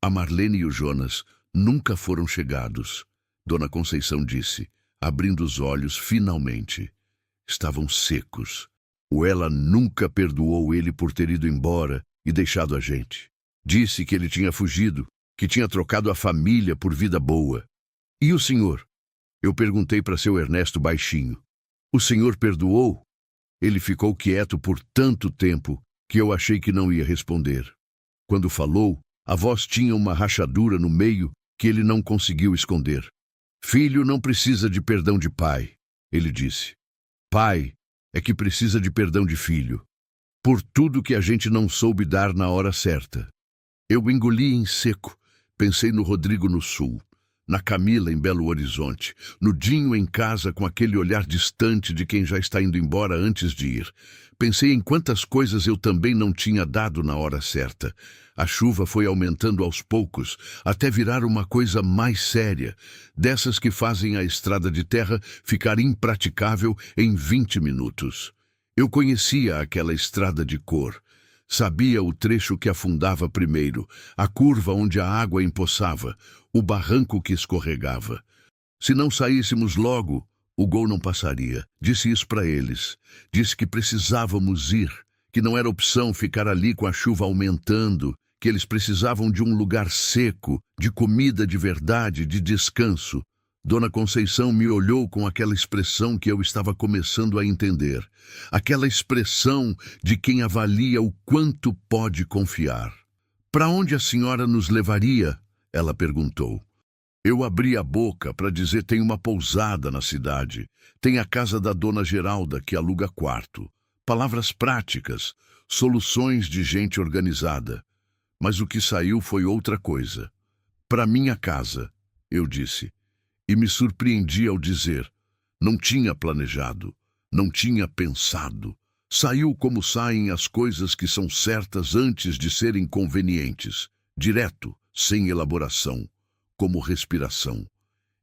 A Marlene e o Jonas nunca foram chegados. Dona Conceição disse, abrindo os olhos finalmente. Estavam secos. O ela nunca perdoou ele por ter ido embora e deixado a gente. Disse que ele tinha fugido, que tinha trocado a família por vida boa. E o senhor? Eu perguntei para seu Ernesto baixinho. O senhor perdoou? Ele ficou quieto por tanto tempo que eu achei que não ia responder. Quando falou, a voz tinha uma rachadura no meio que ele não conseguiu esconder. Filho não precisa de perdão de pai, ele disse. Pai é que precisa de perdão de filho. Por tudo que a gente não soube dar na hora certa. Eu engoli em seco. Pensei no Rodrigo no Sul, na Camila em Belo Horizonte, no Dinho em casa com aquele olhar distante de quem já está indo embora antes de ir. Pensei em quantas coisas eu também não tinha dado na hora certa. A chuva foi aumentando aos poucos, até virar uma coisa mais séria, dessas que fazem a estrada de terra ficar impraticável em 20 minutos. Eu conhecia aquela estrada de cor. Sabia o trecho que afundava primeiro, a curva onde a água empoçava, o barranco que escorregava. Se não saíssemos logo, o gol não passaria. Disse isso para eles. Disse que precisávamos ir, que não era opção ficar ali com a chuva aumentando, que eles precisavam de um lugar seco, de comida de verdade, de descanso. Dona Conceição me olhou com aquela expressão que eu estava começando a entender. Aquela expressão de quem avalia o quanto pode confiar. Para onde a senhora nos levaria? Ela perguntou. Eu abri a boca para dizer tem uma pousada na cidade. Tem a casa da dona Geralda que aluga quarto. Palavras práticas, soluções de gente organizada. Mas o que saiu foi outra coisa. Para minha casa, eu disse. E me surpreendi ao dizer, não tinha planejado, não tinha pensado. Saiu como saem as coisas que são certas antes de serem convenientes, direto, sem elaboração, como respiração.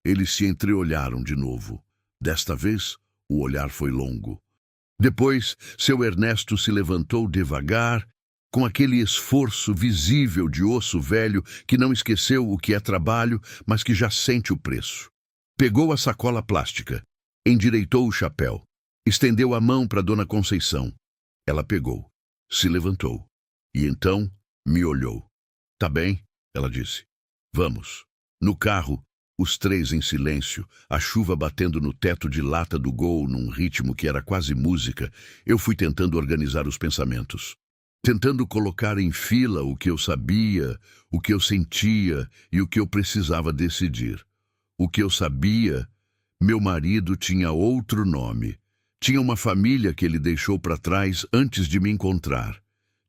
Eles se entreolharam de novo. Desta vez, o olhar foi longo. Depois, seu Ernesto se levantou devagar, com aquele esforço visível de osso velho que não esqueceu o que é trabalho, mas que já sente o preço. Pegou a sacola plástica, endireitou o chapéu, estendeu a mão para Dona Conceição. Ela pegou, se levantou e então me olhou. Tá bem, ela disse. Vamos. No carro, os três em silêncio, a chuva batendo no teto de lata do Gol num ritmo que era quase música, eu fui tentando organizar os pensamentos. Tentando colocar em fila o que eu sabia, o que eu sentia e o que eu precisava decidir. O que eu sabia, meu marido tinha outro nome. Tinha uma família que ele deixou para trás antes de me encontrar.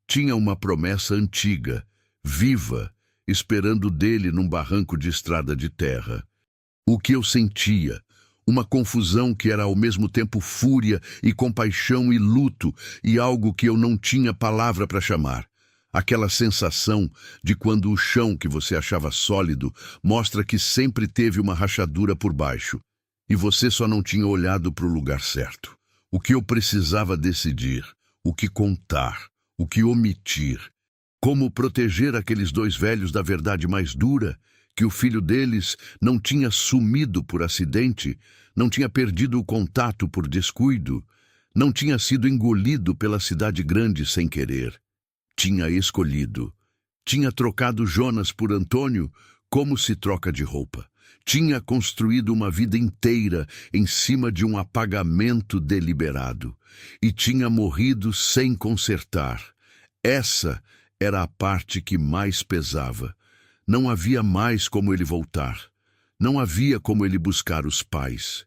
Tinha uma promessa antiga, viva, esperando dele num barranco de estrada de terra. O que eu sentia, uma confusão que era ao mesmo tempo fúria e compaixão e luto, e algo que eu não tinha palavra para chamar. Aquela sensação de quando o chão que você achava sólido mostra que sempre teve uma rachadura por baixo, e você só não tinha olhado para o lugar certo. O que eu precisava decidir, o que contar, o que omitir. Como proteger aqueles dois velhos da verdade mais dura, que o filho deles não tinha sumido por acidente, não tinha perdido o contato por descuido, não tinha sido engolido pela cidade grande sem querer. Tinha escolhido. Tinha trocado Jonas por Antônio como se troca de roupa. Tinha construído uma vida inteira em cima de um apagamento deliberado. E tinha morrido sem consertar. Essa era a parte que mais pesava. Não havia mais como ele voltar. Não havia como ele buscar os pais.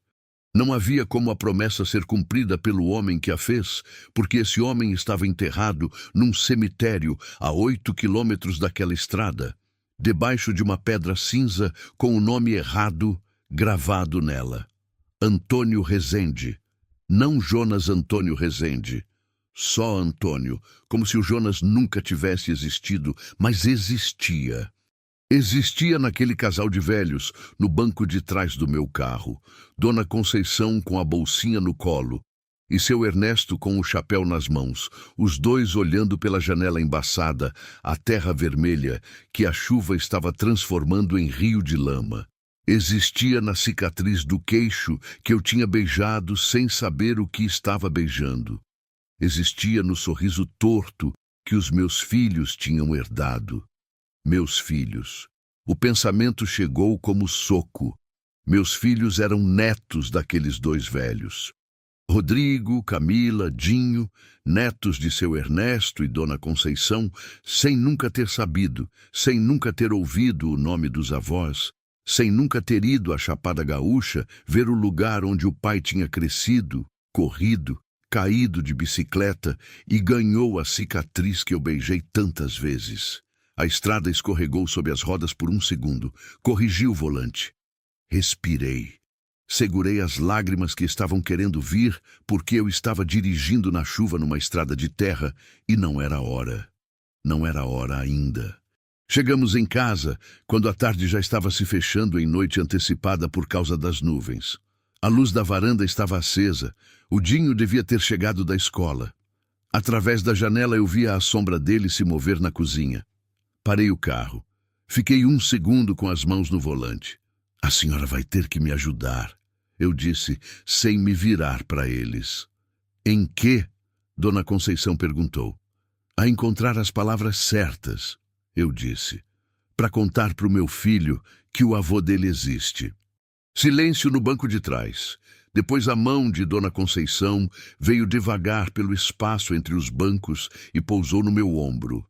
Não havia como a promessa ser cumprida pelo homem que a fez, porque esse homem estava enterrado num cemitério a 8 quilômetros daquela estrada, debaixo de uma pedra cinza com o nome errado gravado nela. Antônio Rezende. Não Jonas Antônio Rezende. Só Antônio, como se o Jonas nunca tivesse existido, mas existia. Existia naquele casal de velhos, no banco de trás do meu carro, Dona Conceição com a bolsinha no colo e seu Ernesto com o chapéu nas mãos, os dois olhando pela janela embaçada, a terra vermelha que a chuva estava transformando em rio de lama. Existia na cicatriz do queixo que eu tinha beijado sem saber o que estava beijando. Existia no sorriso torto que os meus filhos tinham herdado. Meus filhos. O pensamento chegou como soco. Meus filhos eram netos daqueles dois velhos. Rodrigo, Camila, Dinho, netos de seu Ernesto e Dona Conceição, sem nunca ter sabido, sem nunca ter ouvido o nome dos avós, sem nunca ter ido à Chapada Gaúcha ver o lugar onde o pai tinha crescido, corrido, caído de bicicleta e ganhou a cicatriz que eu beijei tantas vezes. A estrada escorregou sob as rodas por um segundo. Corrigi o volante. Respirei. Segurei as lágrimas que estavam querendo vir porque eu estava dirigindo na chuva numa estrada de terra e não era hora. Não era hora ainda. Chegamos em casa quando a tarde já estava se fechando em noite antecipada por causa das nuvens. A luz da varanda estava acesa. O Dinho devia ter chegado da escola. Através da janela eu via a sombra dele se mover na cozinha. Parei o carro. Fiquei um segundo com as mãos no volante. A senhora vai ter que me ajudar, eu disse, sem me virar para eles. Em quê? Dona Conceição perguntou. A encontrar as palavras certas, eu disse, para contar para o meu filho que o avô dele existe. Silêncio no banco de trás. Depois a mão de Dona Conceição veio devagar pelo espaço entre os bancos e pousou no meu ombro.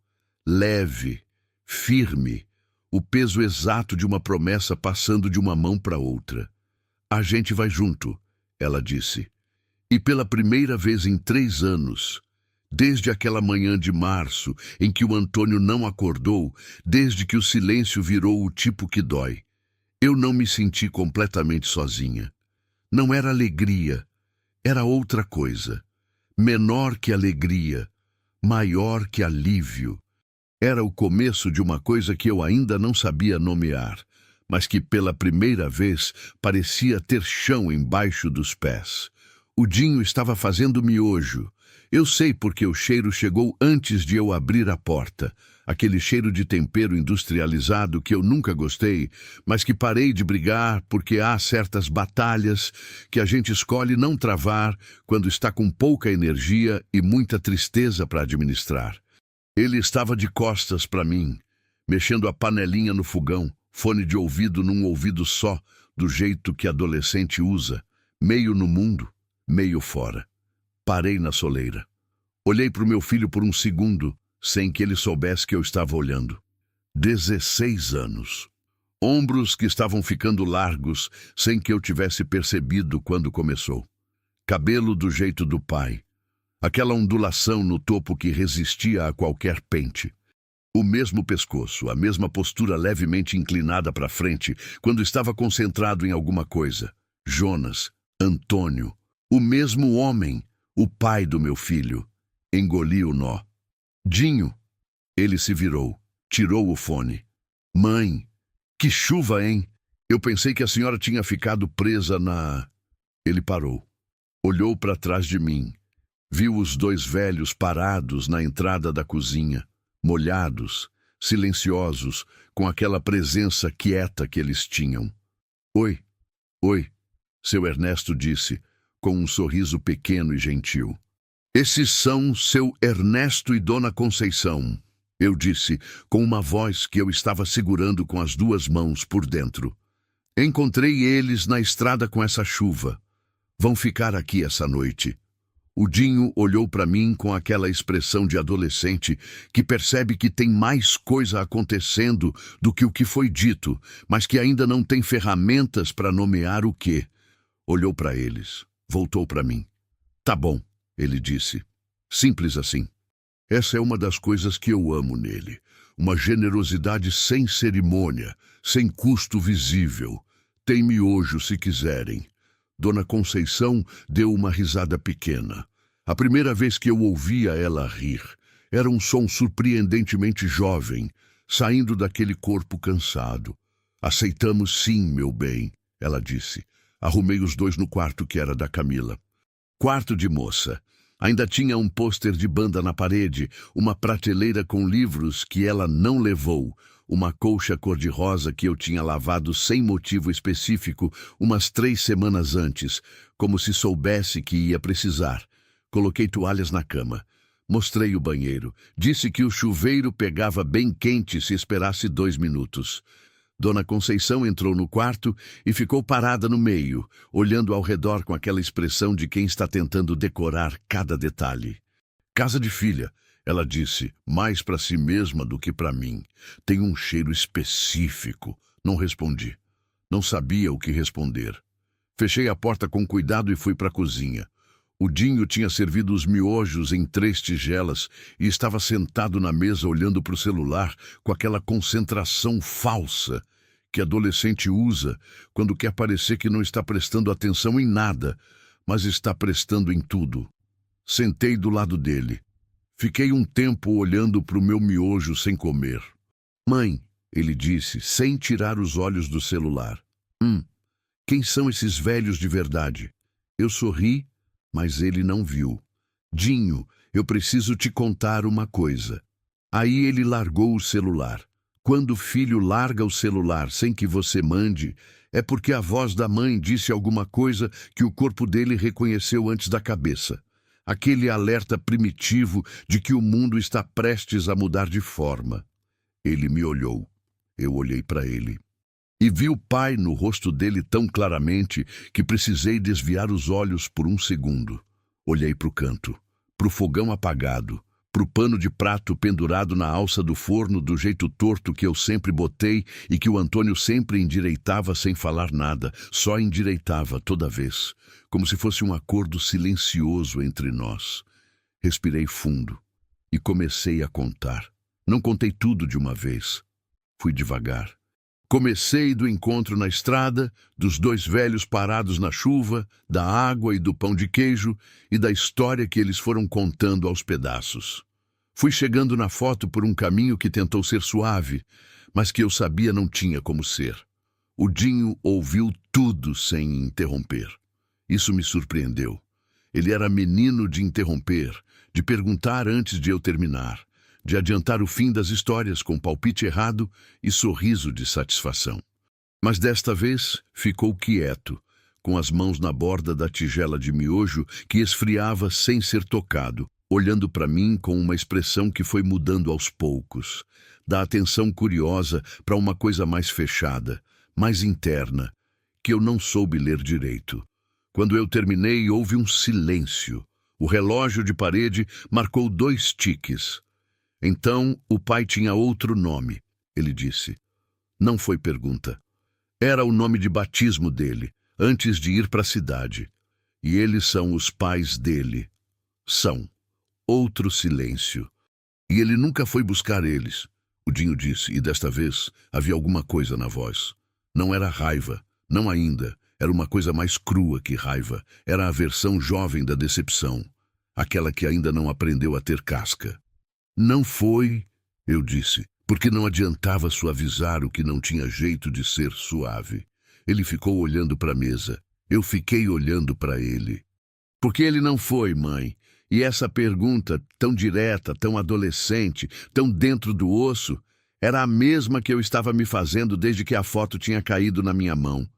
Leve, firme, o peso exato de uma promessa passando de uma mão para outra. A gente vai junto, ela disse. E pela primeira vez em 3 anos, desde aquela manhã de março em que o Antônio não acordou, desde que o silêncio virou o tipo que dói, eu não me senti completamente sozinha. Não era alegria, era outra coisa. Menor que alegria, maior que alívio. Era o começo de uma coisa que eu ainda não sabia nomear, mas que pela primeira vez parecia ter chão embaixo dos pés. O Dinho estava fazendo miojo. Eu sei porque o cheiro chegou antes de eu abrir a porta. Aquele cheiro de tempero industrializado que eu nunca gostei, mas que parei de brigar porque há certas batalhas que a gente escolhe não travar quando está com pouca energia e muita tristeza para administrar. Ele estava de costas para mim, mexendo a panelinha no fogão, fone de ouvido num ouvido só, do jeito que adolescente usa, meio no mundo, meio fora. Parei na soleira. Olhei para o meu filho por um segundo, sem que ele soubesse que eu estava olhando. 16 anos. Ombros que estavam ficando largos, sem que eu tivesse percebido quando começou. Cabelo do jeito do pai. Aquela ondulação no topo que resistia a qualquer pente. O mesmo pescoço, a mesma postura levemente inclinada para frente, quando estava concentrado em alguma coisa. Jonas, Antônio, o mesmo homem, o pai do meu filho. Engoli o nó. Dinho. Ele se virou, tirou o fone. Mãe, que chuva, hein? Eu pensei que a senhora tinha ficado presa na... Ele parou. Olhou para trás de mim. Viu os dois velhos parados na entrada da cozinha, molhados, silenciosos, com aquela presença quieta que eles tinham. Oi, oi, seu Ernesto disse, com um sorriso pequeno e gentil. Esses são seu Ernesto e Dona Conceição, eu disse, com uma voz que eu estava segurando com as duas mãos por dentro. Encontrei eles na estrada com essa chuva. Vão ficar aqui essa noite. O Dinho olhou para mim com aquela expressão de adolescente que percebe que tem mais coisa acontecendo do que o que foi dito, mas que ainda não tem ferramentas para nomear o quê. Olhou para eles, voltou para mim. Tá bom, ele disse. Simples assim. Essa é uma das coisas que eu amo nele. Uma generosidade sem cerimônia, sem custo visível. Tem miojo se quiserem. Dona Conceição deu uma risada pequena. A primeira vez que eu ouvia ela rir, era um som surpreendentemente jovem, saindo daquele corpo cansado. Aceitamos sim, meu bem, ela disse. Arrumei os dois no quarto que era da Camila. Quarto de moça. Ainda tinha um pôster de banda na parede, uma prateleira com livros que ela não levou, uma colcha cor-de-rosa que eu tinha lavado sem motivo específico umas 3 semanas antes, como se soubesse que ia precisar. Coloquei toalhas na cama. Mostrei o banheiro. Disse que o chuveiro pegava bem quente se esperasse 2 minutos. Dona Conceição entrou no quarto e ficou parada no meio, olhando ao redor com aquela expressão de quem está tentando decorar cada detalhe. Casa de filha, ela disse, mais para si mesma do que para mim. Tem um cheiro específico. Não respondi. Não sabia o que responder. Fechei a porta com cuidado e fui para a cozinha. O Dinho tinha servido os miojos em 3 tigelas e estava sentado na mesa olhando para o celular com aquela concentração falsa que adolescente usa quando quer parecer que não está prestando atenção em nada, mas está prestando em tudo. Sentei do lado dele. Fiquei um tempo olhando para o meu miojo sem comer. Mãe, ele disse, sem tirar os olhos do celular. Quem são esses velhos de verdade? Eu sorri, mas ele não viu. Dinho, eu preciso te contar uma coisa. Aí ele largou o celular. Quando o filho larga o celular sem que você mande, é porque a voz da mãe disse alguma coisa que o corpo dele reconheceu antes da cabeça. Aquele alerta primitivo de que o mundo está prestes a mudar de forma. Ele me olhou. Eu olhei para ele. E vi o pai no rosto dele tão claramente que precisei desviar os olhos por um segundo. Olhei para o canto, para o fogão apagado, para o pano de prato pendurado na alça do forno do jeito torto que eu sempre botei e que o Antônio sempre endireitava sem falar nada, só endireitava toda vez, como se fosse um acordo silencioso entre nós. Respirei fundo e comecei a contar. Não contei tudo de uma vez. Fui devagar. Comecei do encontro na estrada, dos 2 velhos parados na chuva, da água e do pão de queijo e da história que eles foram contando aos pedaços. Fui chegando na foto por um caminho que tentou ser suave, mas que eu sabia não tinha como ser. O Dinho ouviu tudo sem interromper. Isso me surpreendeu. Ele era menino de interromper, de perguntar antes de eu terminar, de adiantar o fim das histórias com palpite errado e sorriso de satisfação. Mas desta vez ficou quieto, com as mãos na borda da tigela de miojo que esfriava sem ser tocado, olhando para mim com uma expressão que foi mudando aos poucos, da atenção curiosa para uma coisa mais fechada, mais interna, que eu não soube ler direito. Quando eu terminei, houve um silêncio. O relógio de parede marcou 2 tiques. Então, o pai tinha outro nome, ele disse. Não foi pergunta. Era o nome de batismo dele, antes de ir para a cidade. E eles são os pais dele. São. Outro silêncio. E ele nunca foi buscar eles, o Dinho disse, e desta vez havia alguma coisa na voz. Não era raiva, não ainda. Era uma coisa mais crua que raiva. Era a versão jovem da decepção. Aquela que ainda não aprendeu a ter casca. Não foi, eu disse, porque não adiantava suavizar o que não tinha jeito de ser suave. Ele ficou olhando para a mesa. Eu fiquei olhando para ele. Porque ele não foi, mãe. E essa pergunta, tão direta, tão adolescente, tão dentro do osso, era a mesma que eu estava me fazendo desde que a foto tinha caído na minha mão.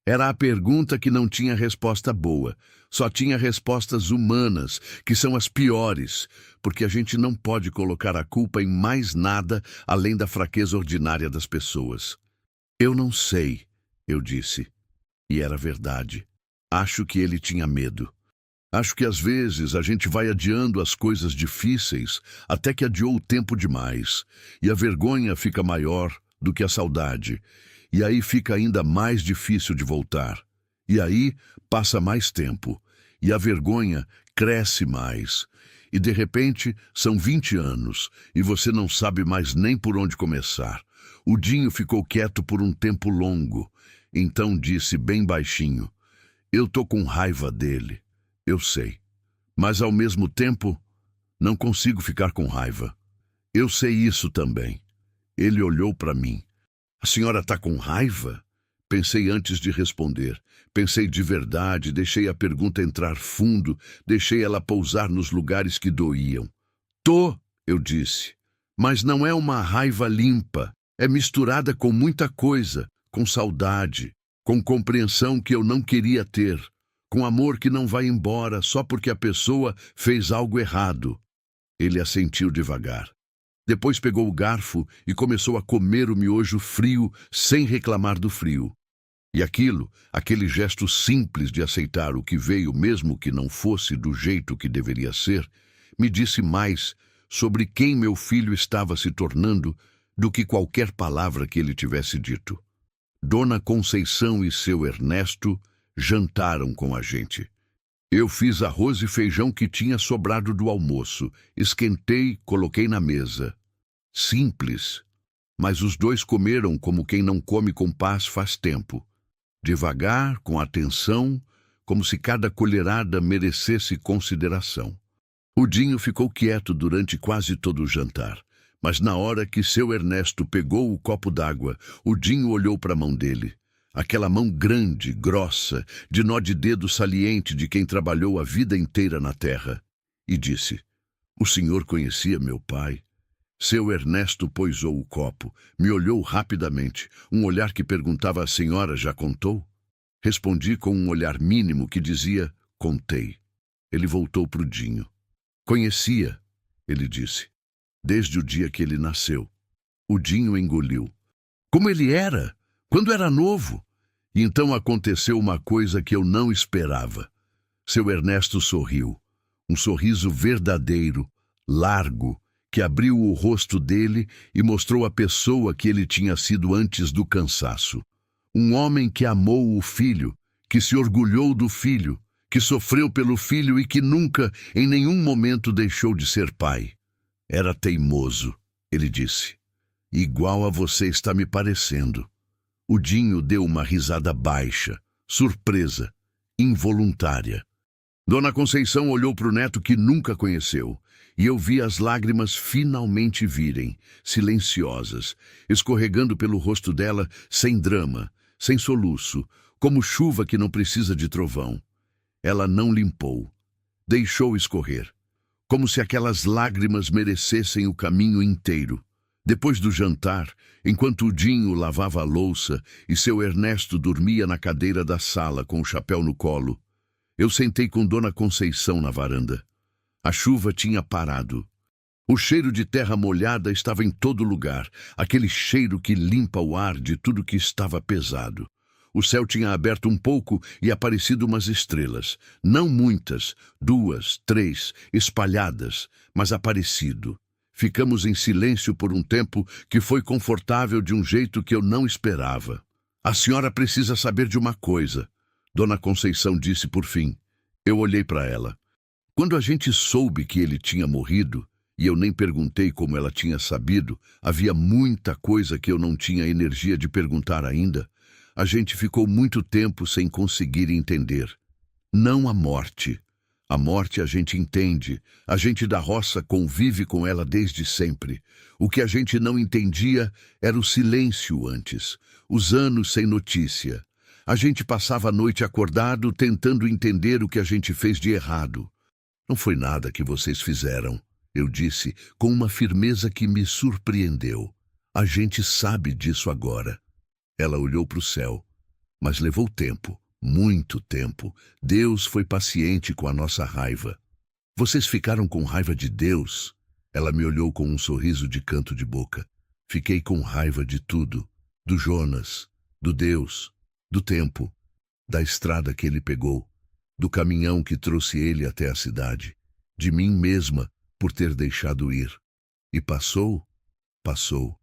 Era a pergunta que não tinha resposta boa, só tinha respostas humanas, que são as piores, porque a gente não pode colocar a culpa em mais nada além da fraqueza ordinária das pessoas. Eu não sei, eu disse. E era verdade. Acho que ele tinha medo. Acho que às vezes a gente vai adiando as coisas difíceis até que adiou o tempo demais, e a vergonha fica maior do que a saudade. E aí fica ainda mais difícil de voltar. E aí passa mais tempo. E a vergonha cresce mais. E de repente são 20 anos e você não sabe mais nem por onde começar. O Dinho ficou quieto por um tempo longo. Então disse bem baixinho: eu tô com raiva dele. Eu sei. Mas ao mesmo tempo, não consigo ficar com raiva. Eu sei isso também. Ele olhou para mim. A senhora está com raiva? Pensei antes de responder. Pensei de verdade, deixei a pergunta entrar fundo, deixei ela pousar nos lugares que doíam. Tô, eu disse. Mas não é uma raiva limpa. É misturada com muita coisa, com saudade, com compreensão que eu não queria ter, com amor que não vai embora só porque a pessoa fez algo errado. Ele assentiu devagar. Depois pegou o garfo e começou a comer o miojo frio sem reclamar do frio. E aquele gesto simples de aceitar o que veio mesmo que não fosse do jeito que deveria ser, me disse mais sobre quem meu filho estava se tornando do que qualquer palavra que ele tivesse dito. Dona Conceição e seu Ernesto jantaram com a gente. Eu fiz arroz e feijão que tinha sobrado do almoço, esquentei, coloquei na mesa. Simples, mas os 2 comeram como quem não come com paz faz tempo. Devagar, com atenção, como se cada colherada merecesse consideração. O Dinho ficou quieto durante quase todo o jantar, mas na hora que seu Ernesto pegou o copo d'água, o Dinho olhou para a mão dele. Aquela mão grande, grossa, de nó de dedo saliente de quem trabalhou a vida inteira na terra. E disse: o senhor conhecia meu pai? Seu Ernesto poisou o copo, me olhou rapidamente, um olhar que perguntava: a senhora já contou? Respondi com um olhar mínimo que dizia: contei. Ele voltou para o Dinho. Conhecia, ele disse, desde o dia que ele nasceu. O Dinho engoliu. Como ele era? Quando era novo? E então aconteceu uma coisa que eu não esperava. Seu Ernesto sorriu. Um sorriso verdadeiro, largo, que abriu o rosto dele e mostrou a pessoa que ele tinha sido antes do cansaço. Um homem que amou o filho, que se orgulhou do filho, que sofreu pelo filho e que nunca, em nenhum momento, deixou de ser pai. Era teimoso, ele disse. Igual a você está me parecendo. O Dinho deu uma risada baixa, surpresa, involuntária. Dona Conceição olhou para o neto que nunca conheceu, e eu vi as lágrimas finalmente virem, silenciosas, escorregando pelo rosto dela sem drama, sem soluço, como chuva que não precisa de trovão. Ela não limpou, deixou escorrer, como se aquelas lágrimas merecessem o caminho inteiro. Depois do jantar, enquanto o Dinho lavava a louça e seu Ernesto dormia na cadeira da sala com o chapéu no colo, eu sentei com Dona Conceição na varanda. A chuva tinha parado. O cheiro de terra molhada estava em todo lugar, aquele cheiro que limpa o ar de tudo que estava pesado. O céu tinha aberto um pouco e aparecido umas estrelas. Não muitas, 2, 3, espalhadas, mas aparecido. Ficamos em silêncio por um tempo que foi confortável de um jeito que eu não esperava. A senhora precisa saber de uma coisa, Dona Conceição disse por fim. Eu olhei para ela. Quando a gente soube que ele tinha morrido, e eu nem perguntei como ela tinha sabido, havia muita coisa que eu não tinha energia de perguntar ainda, a gente ficou muito tempo sem conseguir entender. Não a morte. A morte a gente entende, a gente da roça convive com ela desde sempre. O que a gente não entendia era o silêncio antes, os anos sem notícia. A gente passava a noite acordado tentando entender o que a gente fez de errado. Não foi nada que vocês fizeram, eu disse com uma firmeza que me surpreendeu. A gente sabe disso agora. Ela olhou para o céu, mas levou tempo. Muito tempo. Deus foi paciente com a nossa raiva. Vocês ficaram com raiva de Deus? Ela me olhou com um sorriso de canto de boca. Fiquei com raiva de tudo. Do Jonas, do Deus, do tempo, da estrada que ele pegou, do caminhão que trouxe ele até a cidade, de mim mesma por ter deixado ir. E passou, passou.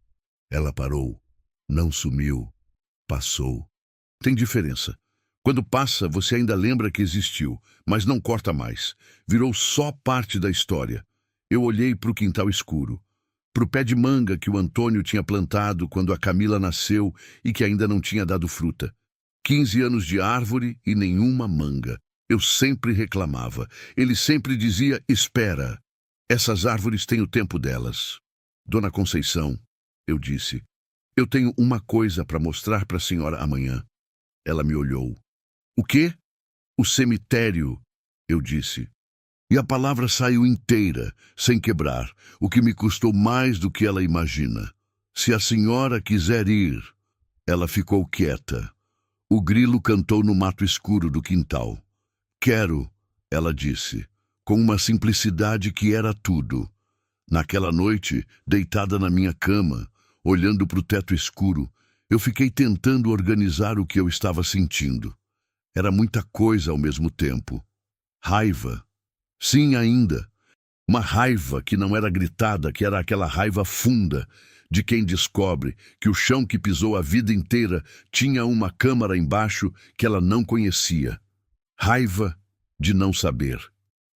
Ela parou, não sumiu, passou. Tem diferença. Quando passa, você ainda lembra que existiu, mas não corta mais. Virou só parte da história. Eu olhei para o quintal escuro, para o pé de manga que o Antônio tinha plantado quando a Camila nasceu e que ainda não tinha dado fruta. 15 anos de árvore e nenhuma manga. Eu sempre reclamava. Ele sempre dizia, espera. Essas árvores têm o tempo delas. Dona Conceição, eu disse, eu tenho uma coisa para mostrar para a senhora amanhã. Ela me olhou. O quê? O cemitério, eu disse. E a palavra saiu inteira, sem quebrar, o que me custou mais do que ela imagina. Se a senhora quiser ir. Ela ficou quieta. O grilo cantou no mato escuro do quintal. Quero, ela disse, com uma simplicidade que era tudo. Naquela noite, deitada na minha cama, olhando para o teto escuro, eu fiquei tentando organizar o que eu estava sentindo. Era muita coisa ao mesmo tempo. Raiva. Sim, ainda. Uma raiva que não era gritada, que era aquela raiva funda de quem descobre que o chão que pisou a vida inteira tinha uma câmara embaixo que ela não conhecia. Raiva de não saber.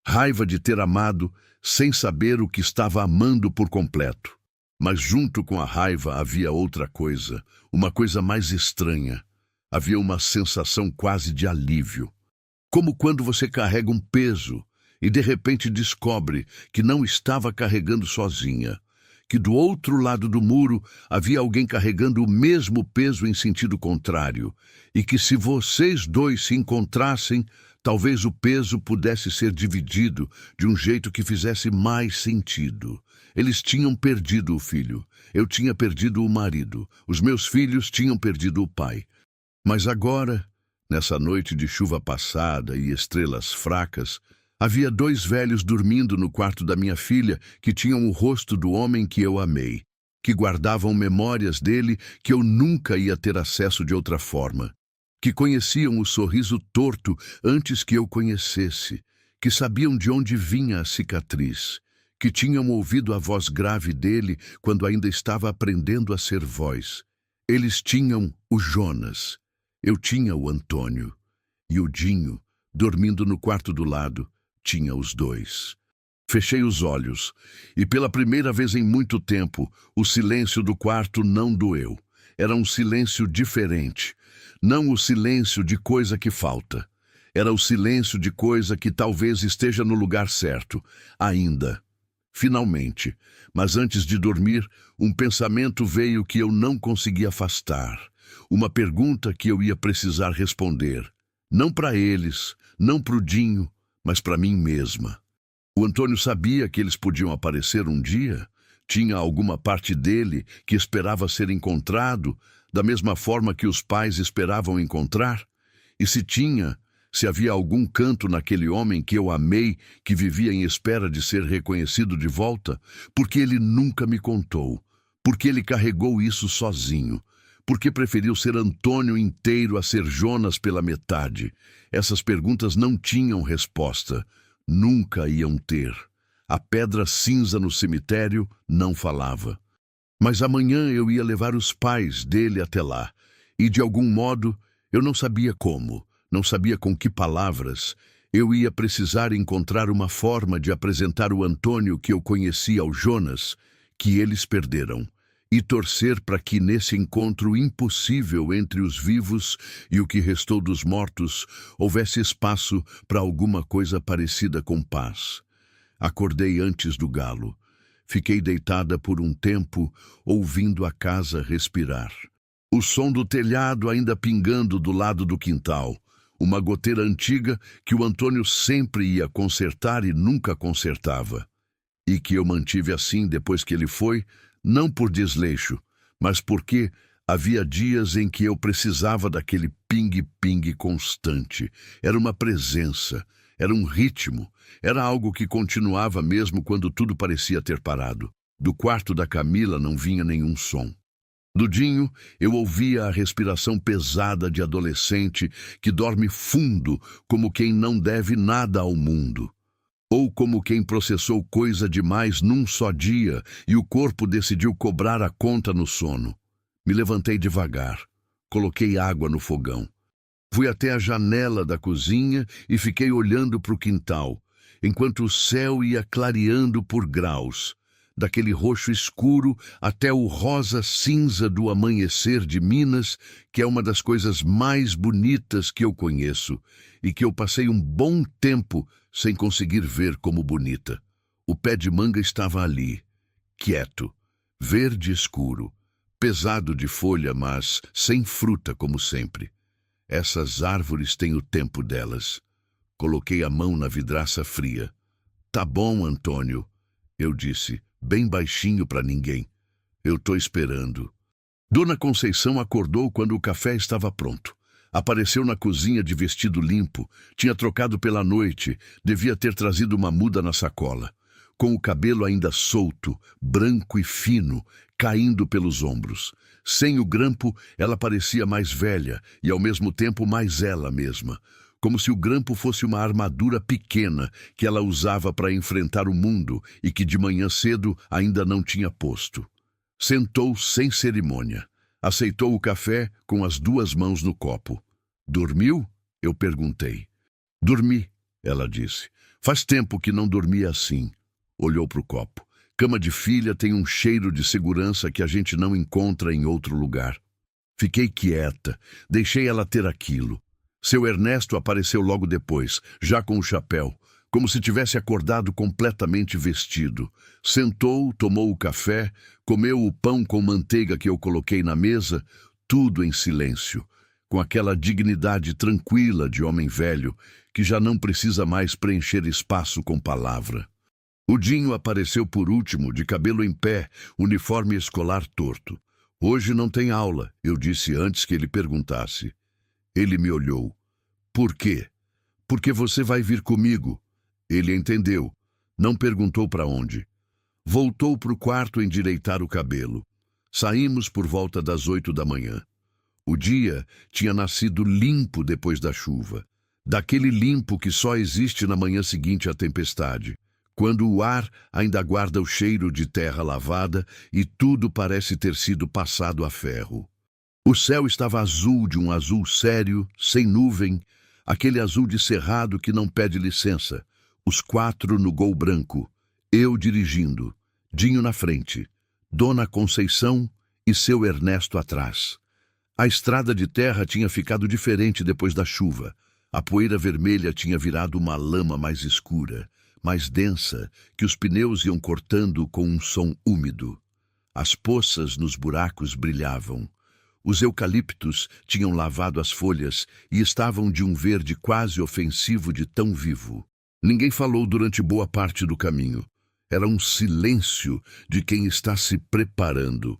Raiva de ter amado sem saber o que estava amando por completo. Mas junto com a raiva havia outra coisa, uma coisa mais estranha. Havia uma sensação quase de alívio. Como quando você carrega um peso e de repente descobre que não estava carregando sozinha, que do outro lado do muro havia alguém carregando o mesmo peso em sentido contrário, e que se vocês dois se encontrassem, talvez o peso pudesse ser dividido de um jeito que fizesse mais sentido. Eles tinham perdido o filho, eu tinha perdido o marido, os meus filhos tinham perdido o pai. Mas agora, nessa noite de chuva passada e estrelas fracas, havia 2 velhos dormindo no quarto da minha filha que tinham o rosto do homem que eu amei, que guardavam memórias dele que eu nunca ia ter acesso de outra forma, que conheciam o sorriso torto antes que eu conhecesse, que sabiam de onde vinha a cicatriz, que tinham ouvido a voz grave dele quando ainda estava aprendendo a ser voz. Eles tinham o Jonas. Eu tinha o Antônio, e o Dinho, dormindo no quarto do lado, tinha os 2. Fechei os olhos, e pela primeira vez em muito tempo, o silêncio do quarto não doeu. Era um silêncio diferente, não o silêncio de coisa que falta. Era o silêncio de coisa que talvez esteja no lugar certo, ainda. Finalmente, mas antes de dormir, um pensamento veio que eu não consegui afastar. Uma pergunta que eu ia precisar responder. Não para eles, não para o Dinho, mas para mim mesma. O Antônio sabia que eles podiam aparecer um dia? Tinha alguma parte dele que esperava ser encontrado, da mesma forma que os pais esperavam encontrar? E se tinha, Se havia algum canto naquele homem que eu amei, que vivia em espera de ser reconhecido de volta, porque ele nunca me contou, porque ele carregou isso sozinho, porque preferiu ser Antônio inteiro a ser Jonas pela metade. Essas perguntas não tinham resposta, nunca iam ter. A pedra cinza no cemitério não falava. Mas amanhã eu ia levar os pais dele até lá, e de algum modo, eu não sabia como, não sabia com que palavras, eu ia precisar encontrar uma forma de apresentar o Antônio que eu conhecia ao Jonas, que eles perderam, e torcer para que nesse encontro impossível entre os vivos e o que restou dos mortos houvesse espaço para alguma coisa parecida com paz. Acordei antes do galo. Fiquei deitada por um tempo, ouvindo a casa respirar. O som do telhado ainda pingando do lado do quintal. Uma goteira antiga que o Antônio sempre ia consertar e nunca consertava. E que eu mantive assim depois que ele foi, não por desleixo, mas porque havia dias em que eu precisava daquele ping-ping constante. Era uma presença, era um ritmo, era algo que continuava mesmo quando tudo parecia ter parado. Do quarto da Camila não vinha nenhum som. Do Dinho, eu ouvia a respiração pesada de adolescente que dorme fundo como quem não deve nada ao mundo. Ou como quem processou coisa demais num só dia e o corpo decidiu cobrar a conta no sono. Me levantei devagar, coloquei água no fogão. Fui até a janela da cozinha e fiquei olhando para o quintal, enquanto o céu ia clareando por graus, daquele roxo escuro até o rosa cinza do amanhecer de Minas, que é uma das coisas mais bonitas que eu conheço e que eu passei um bom tempo sem conseguir ver como bonita. O pé de manga estava ali, quieto, verde escuro, pesado de folha, mas sem fruta como sempre. Essas árvores têm o tempo delas. Coloquei a mão na vidraça fria. Tá bom, Antônio, eu disse, bem baixinho para ninguém. Eu tô esperando. Dona Conceição acordou quando o café estava pronto. Apareceu na cozinha de vestido limpo, tinha trocado pela noite, devia ter trazido uma muda na sacola. Com o cabelo ainda solto, branco e fino, caindo pelos ombros. Sem o grampo, ela parecia mais velha e ao mesmo tempo mais ela mesma. Como se o grampo fosse uma armadura pequena que ela usava para enfrentar o mundo e que de manhã cedo ainda não tinha posto. Sentou sem cerimônia. Aceitou o café com as duas mãos no copo. Dormiu? Eu perguntei. Dormi, ela disse. Faz tempo que não dormia assim. Olhou para o copo. Cama de filha tem um cheiro de segurança que a gente não encontra em outro lugar. Fiquei quieta, deixei ela ter aquilo. Seu Ernesto apareceu logo depois, já com o chapéu, como se tivesse acordado completamente vestido. Sentou, tomou o café, comeu o pão com manteiga que eu coloquei na mesa, tudo em silêncio, com aquela dignidade tranquila de homem velho que já não precisa mais preencher espaço com palavra. O Dinho apareceu por último, de cabelo em pé, uniforme escolar torto. Hoje não tem aula, eu disse antes que ele perguntasse. Ele me olhou. Por quê? Porque você vai vir comigo. Ele entendeu. Não perguntou para onde. Voltou para o quarto endireitar o cabelo. Saímos por volta das 8 da manhã. O dia tinha nascido limpo depois da chuva. Daquele limpo que só existe na manhã seguinte à tempestade. Quando o ar ainda guarda o cheiro de terra lavada e tudo parece ter sido passado a ferro. O céu estava azul, de um azul sério, sem nuvem, aquele azul de cerrado que não pede licença. Os quatro no Gol branco, eu dirigindo, Dinho na frente, Dona Conceição e seu Ernesto atrás. A estrada de terra tinha ficado diferente depois da chuva. A poeira vermelha tinha virado uma lama mais escura, mais densa, que os pneus iam cortando com um som úmido. As poças nos buracos brilhavam. Os eucaliptos tinham lavado as folhas e estavam de um verde quase ofensivo de tão vivo. Ninguém falou durante boa parte do caminho. Era um silêncio de quem está se preparando.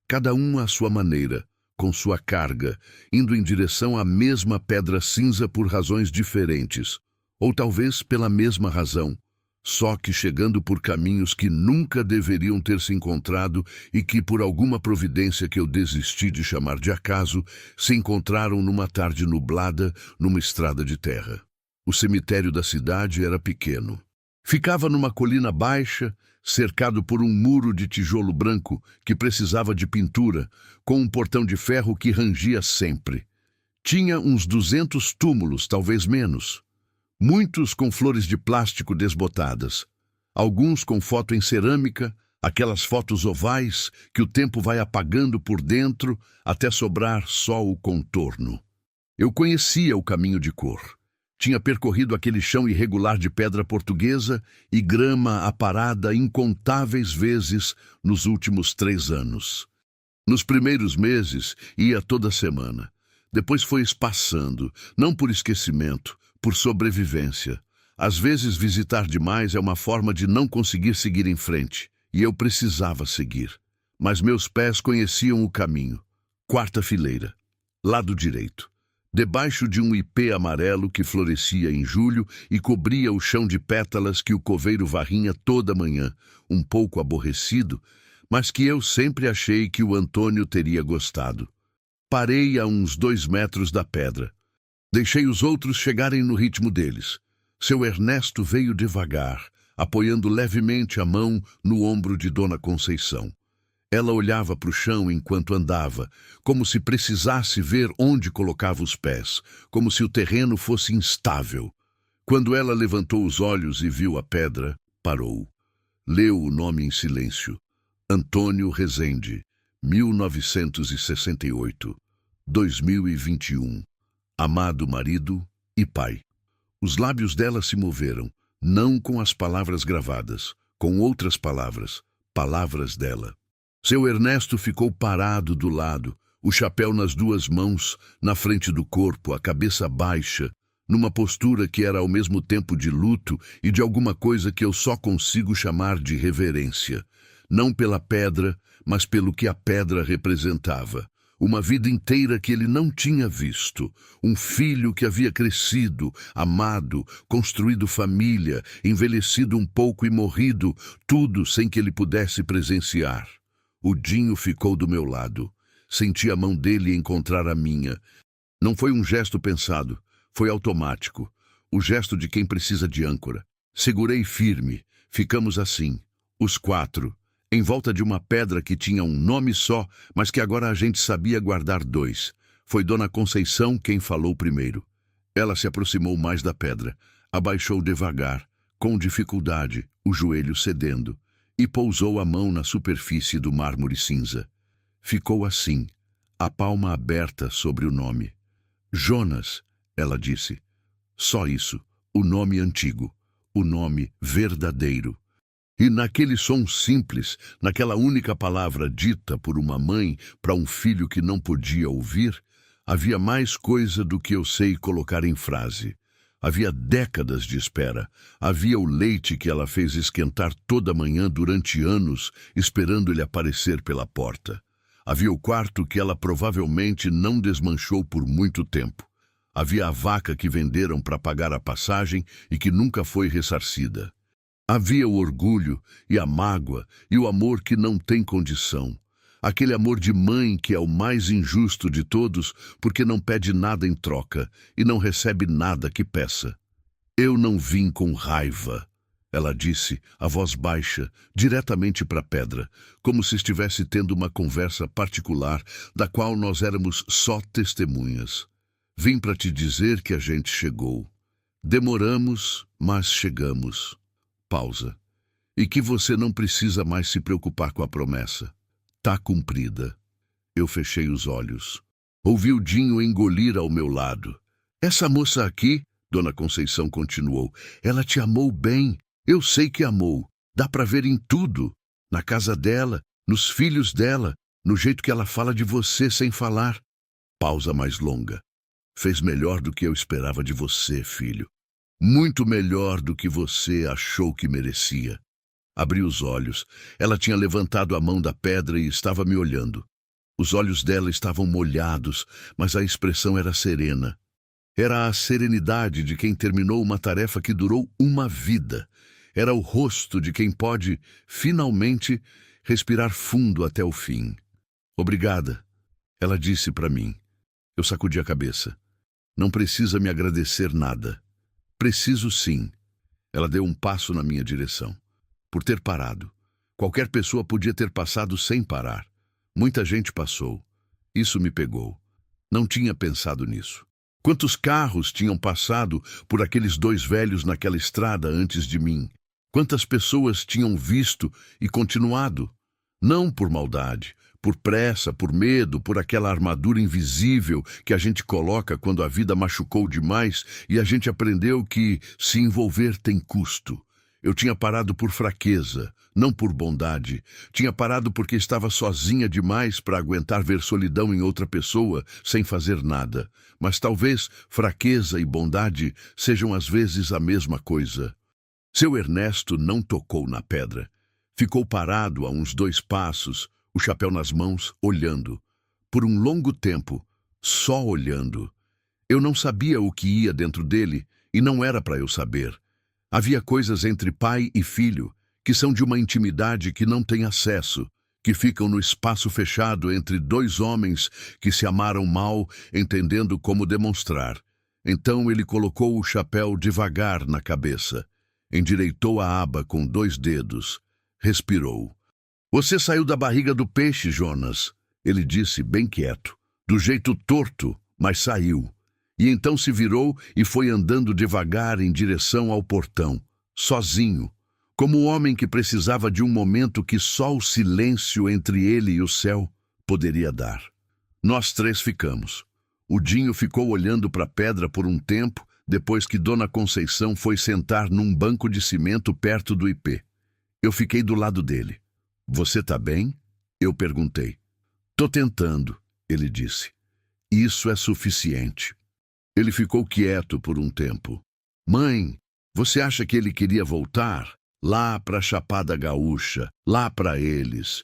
Cada um à sua maneira, com sua carga, indo em direção à mesma pedra cinza por razões diferentes, ou talvez pela mesma razão, só que chegando por caminhos que nunca deveriam ter se encontrado e que, por alguma providência que eu desisti de chamar de acaso, se encontraram numa tarde nublada numa estrada de terra. O cemitério da cidade era pequeno. Ficava numa colina baixa, cercado por um muro de tijolo branco que precisava de pintura, com um portão de ferro que rangia sempre. Tinha uns 200 túmulos, talvez menos. Muitos com flores de plástico desbotadas. Alguns com foto em cerâmica, aquelas fotos ovais que o tempo vai apagando por dentro até sobrar só o contorno. Eu conhecia o caminho de cor. Tinha percorrido aquele chão irregular de pedra portuguesa e grama aparada incontáveis vezes nos últimos 3 anos. Nos primeiros meses, ia toda semana. Depois foi espaçando, não por esquecimento, por sobrevivência. Às vezes, visitar demais é uma forma de não conseguir seguir em frente, e eu precisava seguir. Mas meus pés conheciam o caminho. 4ª fileira, lado direito. Debaixo de um ipê amarelo que florescia em julho e cobria o chão de pétalas que o coveiro varrinha toda manhã, um pouco aborrecido, mas que eu sempre achei que o Antônio teria gostado. Parei a uns 2 metros da pedra. Deixei os outros chegarem no ritmo deles. Seu Ernesto veio devagar, apoiando levemente a mão no ombro de Dona Conceição. Ela olhava para o chão enquanto andava, como se precisasse ver onde colocava os pés, como se o terreno fosse instável. Quando ela levantou os olhos e viu a pedra, parou. Leu o nome em silêncio. Antônio Rezende, 1968, 2021. Amado marido e pai. Os lábios dela se moveram, não com as palavras gravadas, com outras palavras, palavras dela. Seu Ernesto ficou parado do lado, o chapéu nas 2 mãos, na frente do corpo, a cabeça baixa, numa postura que era ao mesmo tempo de luto e de alguma coisa que eu só consigo chamar de reverência. Não pela pedra, mas pelo que a pedra representava. Uma vida inteira que ele não tinha visto. Um filho que havia crescido, amado, construído família, envelhecido um pouco e morrido, tudo sem que ele pudesse presenciar. O Dinho ficou do meu lado. Senti a mão dele encontrar a minha. Não foi um gesto pensado, foi automático. O gesto de quem precisa de âncora. Segurei firme. Ficamos assim, os 4, em volta de uma pedra que tinha um nome só, mas que agora a gente sabia guardar 2. Foi Dona Conceição quem falou primeiro. Ela se aproximou mais da pedra, abaixou devagar, com dificuldade, o joelho cedendo, e pousou a mão na superfície do mármore cinza. Ficou assim, a palma aberta sobre o nome. Jonas, ela disse. Só isso, o nome antigo, o nome verdadeiro. E naquele som simples, naquela única palavra dita por uma mãe para um filho que não podia ouvir, havia mais coisa do que eu sei colocar em frase. Havia décadas de espera. Havia o leite que ela fez esquentar toda manhã durante anos, esperando ele aparecer pela porta. Havia o quarto que ela provavelmente não desmanchou por muito tempo. Havia a vaca que venderam para pagar a passagem e que nunca foi ressarcida. Havia o orgulho e a mágoa e o amor que não tem condição. Aquele amor de mãe que é o mais injusto de todos porque não pede nada em troca e não recebe nada que peça. Eu não vim com raiva, ela disse, a voz baixa, diretamente para a pedra, como se estivesse tendo uma conversa particular da qual nós éramos só testemunhas. Vim para te dizer que a gente chegou. Demoramos, mas chegamos. Pausa. E que você não precisa mais se preocupar com a promessa. Tá cumprida. Eu fechei os olhos. Ouvi o Dinho engolir ao meu lado. Essa moça aqui, Dona Conceição continuou, ela te amou bem. Eu sei que amou. Dá para ver em tudo. Na casa dela, nos filhos dela, no jeito que ela fala de você sem falar. Pausa mais longa. Fez melhor do que eu esperava de você, filho. Muito melhor do que você achou que merecia. Abri os olhos. Ela tinha levantado a mão da pedra e estava me olhando. Os olhos dela estavam molhados, mas a expressão era serena. Era a serenidade de quem terminou uma tarefa que durou uma vida. Era o rosto de quem pode, finalmente, respirar fundo até o fim. Obrigada, ela disse para mim. Eu sacudi a cabeça. Não precisa me agradecer nada. Preciso sim. Ela deu um passo na minha direção. Por ter parado. Qualquer pessoa podia ter passado sem parar. Muita gente passou. Isso me pegou. Não tinha pensado nisso. Quantos carros tinham passado por aqueles dois velhos naquela estrada antes de mim? Quantas pessoas tinham visto e continuado? Não por maldade, por pressa, por medo, por aquela armadura invisível que a gente coloca quando a vida machucou demais e a gente aprendeu que se envolver tem custo. Eu tinha parado por fraqueza, não por bondade. Tinha parado porque estava sozinha demais para aguentar ver solidão em outra pessoa sem fazer nada. Mas talvez fraqueza e bondade sejam às vezes a mesma coisa. Seu Ernesto não tocou na pedra. Ficou parado a uns 2 passos, o chapéu nas mãos, olhando. Por um longo tempo, só olhando. Eu não sabia o que ia dentro dele e não era para eu saber. Havia coisas entre pai e filho que são de uma intimidade que não tem acesso, que ficam no espaço fechado entre 2 homens que se amaram mal, entendendo como demonstrar. Então ele colocou o chapéu devagar na cabeça, endireitou a aba com 2 dedos, respirou. Você saiu da barriga do peixe, Jonas, ele disse bem quieto, do jeito torto, mas saiu. E então se virou e foi andando devagar em direção ao portão, sozinho, como o homem que precisava de um momento que só o silêncio entre ele e o céu poderia dar. Nós 3 ficamos. O Dinho ficou olhando para a pedra por um tempo, depois que Dona Conceição foi sentar num banco de cimento perto do ipê. Eu fiquei do lado dele. Você tá bem? Eu perguntei. Tô tentando, ele disse. Isso é suficiente. Ele ficou quieto por um tempo. Mãe, você acha que ele queria voltar? Lá para a Chapada Gaúcha, lá para eles.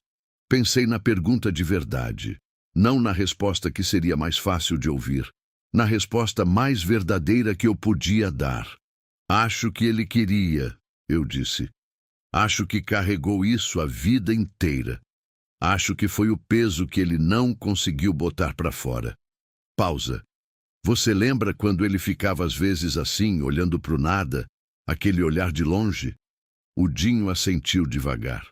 Pensei na pergunta de verdade, não na resposta que seria mais fácil de ouvir, na resposta mais verdadeira que eu podia dar. Acho que ele queria, eu disse. Acho que carregou isso a vida inteira. Acho que foi o peso que ele não conseguiu botar para fora. Pausa. Você lembra quando ele ficava às vezes assim, olhando para o nada, aquele olhar de longe? O Dinho assentiu devagar.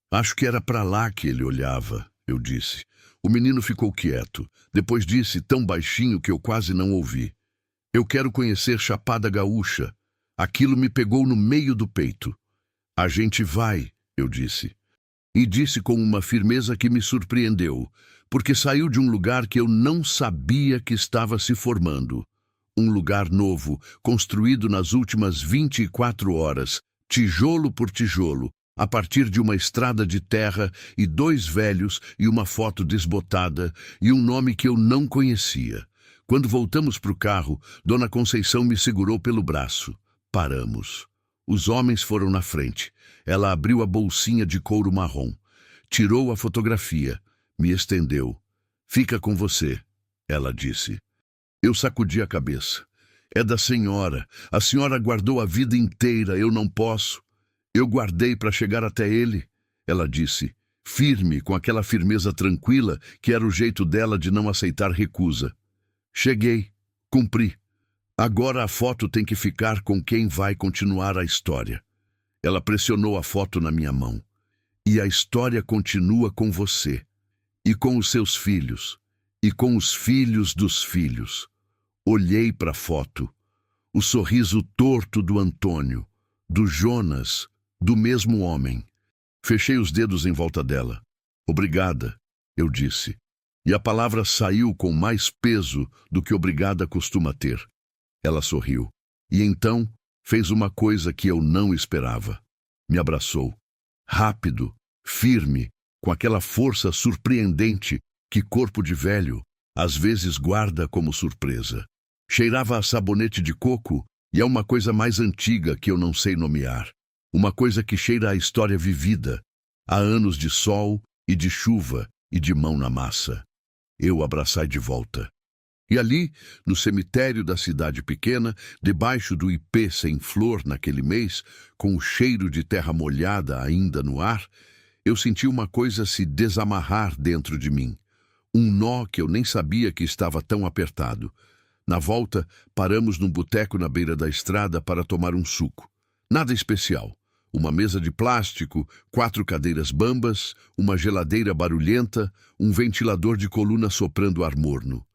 Acho que era para lá que ele olhava, eu disse. O menino ficou quieto. Depois disse, tão baixinho que eu quase não ouvi. Eu quero conhecer Chapada Gaúcha. Aquilo me pegou no meio do peito. A gente vai, eu disse. E disse com uma firmeza que me surpreendeu, porque saiu de um lugar que eu não sabia que estava se formando. Um lugar novo, construído nas últimas 24 horas, tijolo por tijolo, a partir de uma estrada de terra e 2 velhos e uma foto desbotada e um nome que eu não conhecia. Quando voltamos para o carro, Dona Conceição me segurou pelo braço. Paramos. Os homens foram na frente. Ela abriu a bolsinha de couro marrom. Tirou a fotografia. Me estendeu. Fica com você, ela disse. Eu sacudi a cabeça. É da senhora. A senhora guardou a vida inteira. Eu não posso. Eu guardei para chegar até ele, ela disse, firme, com aquela firmeza tranquila que era o jeito dela de não aceitar recusa. Cheguei. Cumpri. Agora a foto tem que ficar com quem vai continuar a história. Ela pressionou a foto na minha mão. E a história continua com você. E com os seus filhos. E com os filhos dos filhos. Olhei para a foto. O sorriso torto do Antônio, do Jonas, do mesmo homem. Fechei os dedos em volta dela. Obrigada, eu disse. E a palavra saiu com mais peso do que obrigada costuma ter. Ela sorriu. E então fez uma coisa que eu não esperava. Me abraçou. Rápido, firme, com aquela força surpreendente que corpo de velho às vezes guarda como surpresa. Cheirava a sabonete de coco e é uma coisa mais antiga que eu não sei nomear. Uma coisa que cheira a história vivida, a anos de sol e de chuva e de mão na massa. eu abraçai de volta. E ali, no cemitério da cidade pequena, debaixo do ipê sem flor naquele mês, com o cheiro de terra molhada ainda no ar, eu senti uma coisa se desamarrar dentro de mim. Um nó que eu nem sabia que estava tão apertado. Na volta, paramos num boteco na beira da estrada para tomar um suco. Nada especial. Uma mesa de plástico, 4 cadeiras bambas, uma geladeira barulhenta, um ventilador de coluna soprando ar morno.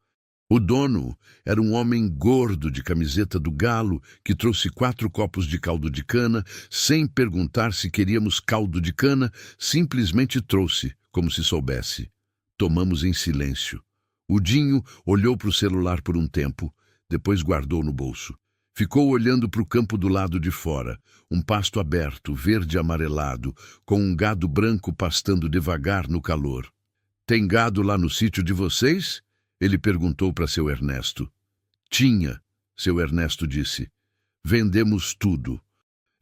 O dono era um homem gordo de camiseta do Galo que trouxe 4 copos de caldo de cana, sem perguntar se queríamos caldo de cana, simplesmente trouxe, como se soubesse. Tomamos em silêncio. O Dinho olhou para o celular por um tempo, depois guardou no bolso. Ficou olhando para o campo do lado de fora, um pasto aberto, verde amarelado, com um gado branco pastando devagar no calor. "Tem gado lá no sítio de vocês?" Ele perguntou para seu Ernesto. "Tinha", seu Ernesto disse. "Vendemos tudo."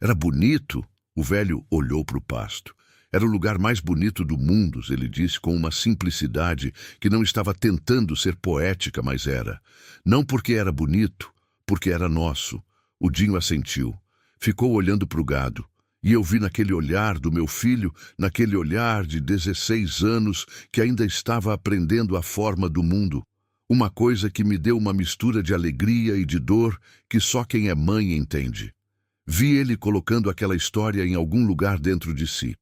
"Era bonito?" O velho olhou para o pasto. "Era o lugar mais bonito do mundo", ele disse com uma simplicidade que não estava tentando ser poética, mas era. Não porque era bonito, porque era nosso. O Dinho assentiu. Ficou olhando para o gado. E eu vi naquele olhar do meu filho, naquele olhar de 16 anos, que ainda estava aprendendo a forma do mundo. Uma coisa que me deu uma mistura de alegria e de dor que só quem é mãe entende. Vi ele colocando aquela história em algum lugar dentro de si.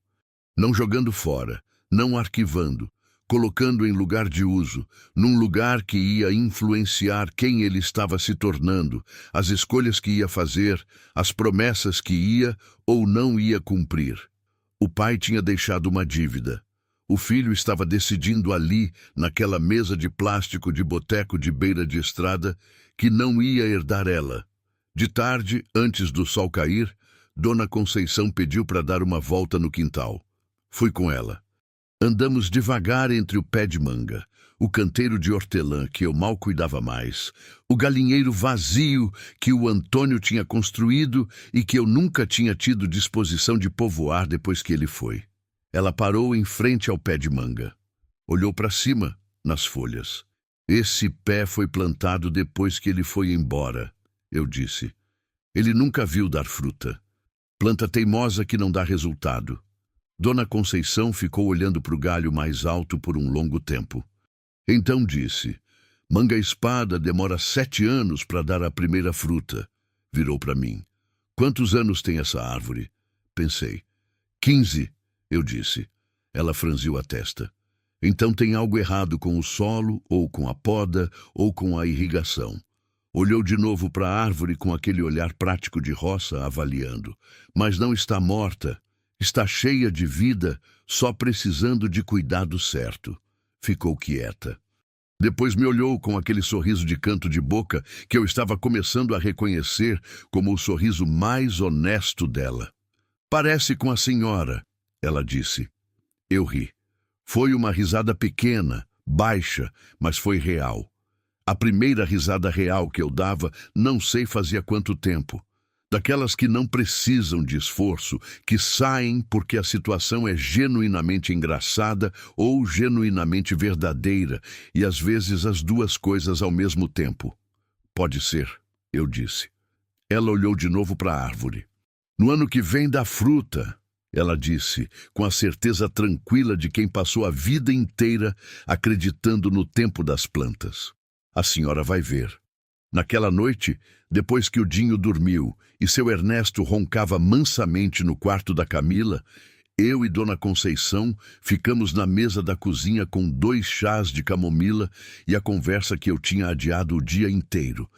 Não jogando fora, não arquivando, colocando em lugar de uso, num lugar que ia influenciar quem ele estava se tornando, as escolhas que ia fazer, as promessas que ia ou não ia cumprir. O pai tinha deixado uma dívida. O filho estava decidindo ali, naquela mesa de plástico de boteco de beira de estrada, que não ia herdar ela. De tarde, antes do sol cair, Dona Conceição pediu para dar uma volta no quintal. Fui com ela. Andamos devagar entre o pé de manga, o canteiro de hortelã que eu mal cuidava mais, o galinheiro vazio que o Antônio tinha construído e que eu nunca tinha tido disposição de povoar depois que ele foi. Ela parou em frente ao pé de manga. Olhou para cima, nas folhas. "Esse pé foi plantado depois que ele foi embora", eu disse. "Ele nunca viu dar fruta. Planta teimosa que não dá resultado." Dona Conceição ficou olhando para o galho mais alto por um longo tempo. Então disse: "Manga-espada demora 7 anos para dar a primeira fruta." Virou para mim. "Quantos anos tem essa árvore?" Pensei. 15, eu disse. Ela franziu a testa. "Então tem algo errado com o solo, ou com a poda, ou com a irrigação." Olhou de novo para a árvore com aquele olhar prático de roça, avaliando. "Mas não está morta. Está cheia de vida, só precisando de cuidado certo." Ficou quieta. Depois me olhou com aquele sorriso de canto de boca que eu estava começando a reconhecer como o sorriso mais honesto dela. "Parece com a senhora", ela disse. Eu ri. Foi uma risada pequena, baixa, mas foi real. A primeira risada real que eu dava, não sei fazia quanto tempo. Daquelas que não precisam de esforço, que saem porque a situação é genuinamente engraçada ou genuinamente verdadeira, e às vezes as duas coisas ao mesmo tempo. "Pode ser", eu disse. Ela olhou de novo para a árvore. "No ano que vem dá fruta", ela disse, com a certeza tranquila de quem passou a vida inteira acreditando no tempo das plantas. "A senhora vai ver." Naquela noite, depois que o Dinho dormiu e seu Ernesto roncava mansamente no quarto da Camila, eu e Dona Conceição ficamos na mesa da cozinha com 2 chás de camomila e a conversa que eu tinha adiado o dia inteiro.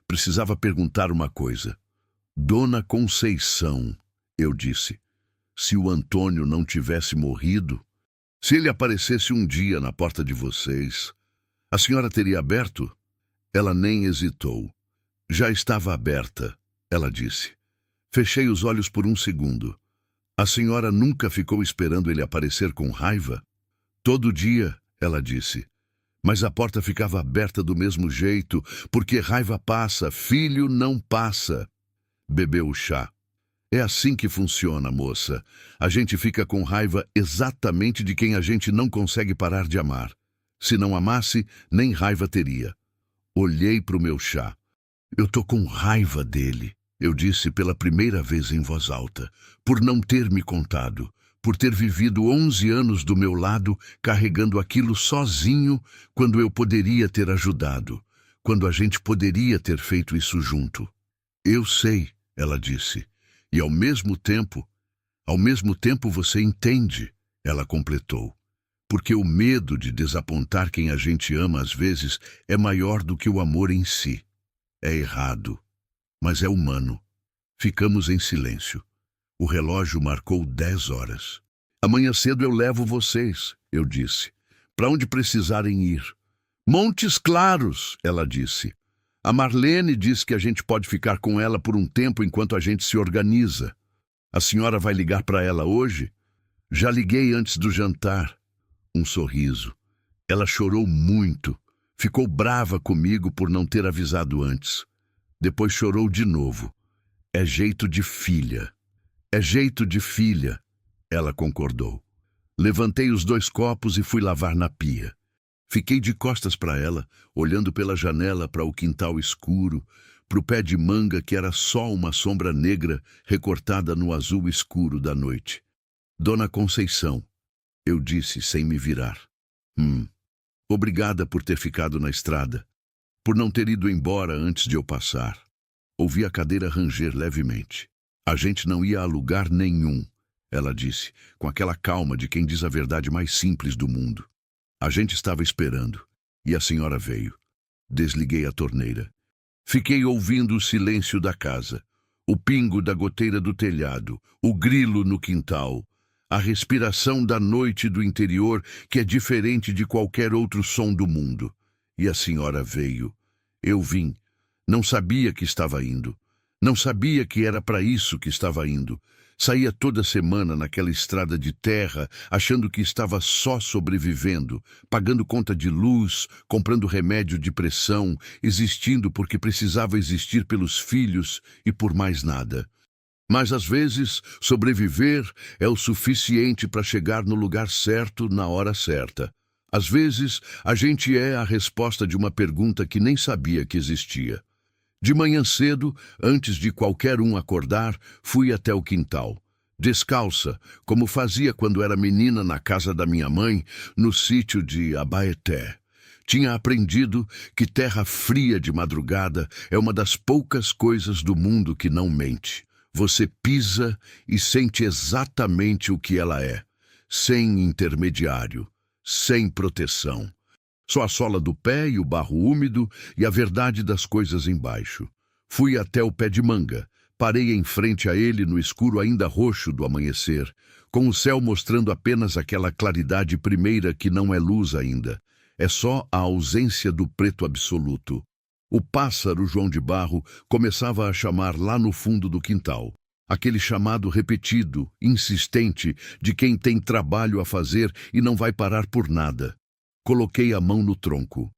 Precisava perguntar uma coisa. "Dona Conceição", eu disse, "se o Antônio não tivesse morrido, se ele aparecesse um dia na porta de vocês, a senhora teria aberto?" Ela nem hesitou. "Já estava aberta", ela disse. Fechei os olhos por um segundo. "A senhora nunca ficou esperando ele aparecer com raiva?" "Todo dia", ela disse. "Mas a porta ficava aberta do mesmo jeito, porque raiva passa, filho não passa." Bebeu o chá. "É assim que funciona, moça. A gente fica com raiva exatamente de quem a gente não consegue parar de amar. Se não amasse, nem raiva teria. Olhei para o meu chá. Eu tô com raiva dele, eu disse pela primeira vez em voz alta, por não ter me contado, por ter vivido 11 anos do meu lado, carregando aquilo sozinho, quando eu poderia ter ajudado, quando a gente poderia ter feito isso junto. Eu sei, ela disse, e ao mesmo tempo você entende, ela completou. Porque o medo de desapontar quem a gente ama às vezes é maior do que o amor em si. É errado, mas é humano. Ficamos em silêncio. O relógio marcou 10 horas. Amanhã cedo eu levo vocês, eu disse, para onde precisarem ir. Montes Claros, ela disse. A Marlene disse que a gente pode ficar com ela por um tempo enquanto a gente se organiza. A senhora vai ligar para ela hoje? Já liguei antes do jantar. Um sorriso. Ela chorou muito. Ficou brava comigo por não ter avisado antes. Depois chorou de novo. É jeito de filha. É jeito de filha, ela concordou. Levantei os 2 copos e fui lavar na pia. Fiquei de costas para ela, olhando pela janela para o quintal escuro, para o pé de manga que era só uma sombra negra recortada no azul escuro da noite. Dona Conceição, eu disse sem me virar. Obrigada por ter ficado na estrada, por não ter ido embora antes de eu passar. Ouvi a cadeira ranger levemente. A gente não ia a lugar nenhum, ela disse, com aquela calma de quem diz a verdade mais simples do mundo. A gente estava esperando, e a senhora veio. Desliguei a torneira. Fiquei ouvindo o silêncio da casa, o pingo da goteira do telhado, o grilo no quintal, a respiração da noite do interior que é diferente de qualquer outro som do mundo. E a senhora veio. Eu vim. Não sabia que estava indo. Não sabia que era para isso que estava indo. Saía toda semana naquela estrada de terra, achando que estava só sobrevivendo, pagando conta de luz, comprando remédio de pressão, existindo porque precisava existir pelos filhos e por mais nada. Mas às vezes, sobreviver é o suficiente para chegar no lugar certo na hora certa. Às vezes, a gente é a resposta de uma pergunta que nem sabia que existia. De manhã cedo, antes de qualquer um acordar, fui até o quintal. Descalça, como fazia quando era menina na casa da minha mãe, no sítio de Abaeté. Tinha aprendido que terra fria de madrugada é uma das poucas coisas do mundo que não mente. Você pisa e sente exatamente o que ela é, sem intermediário, sem proteção. Só a sola do pé e o barro úmido e a verdade das coisas embaixo. Fui até o pé de manga, parei em frente a ele no escuro ainda roxo do amanhecer, com o céu mostrando apenas aquela claridade primeira que não é luz ainda. É só a ausência do preto absoluto. O pássaro João de Barro começava a chamar lá no fundo do quintal. Aquele chamado repetido, insistente, de quem tem trabalho a fazer e não vai parar por nada. Coloquei a mão no tronco.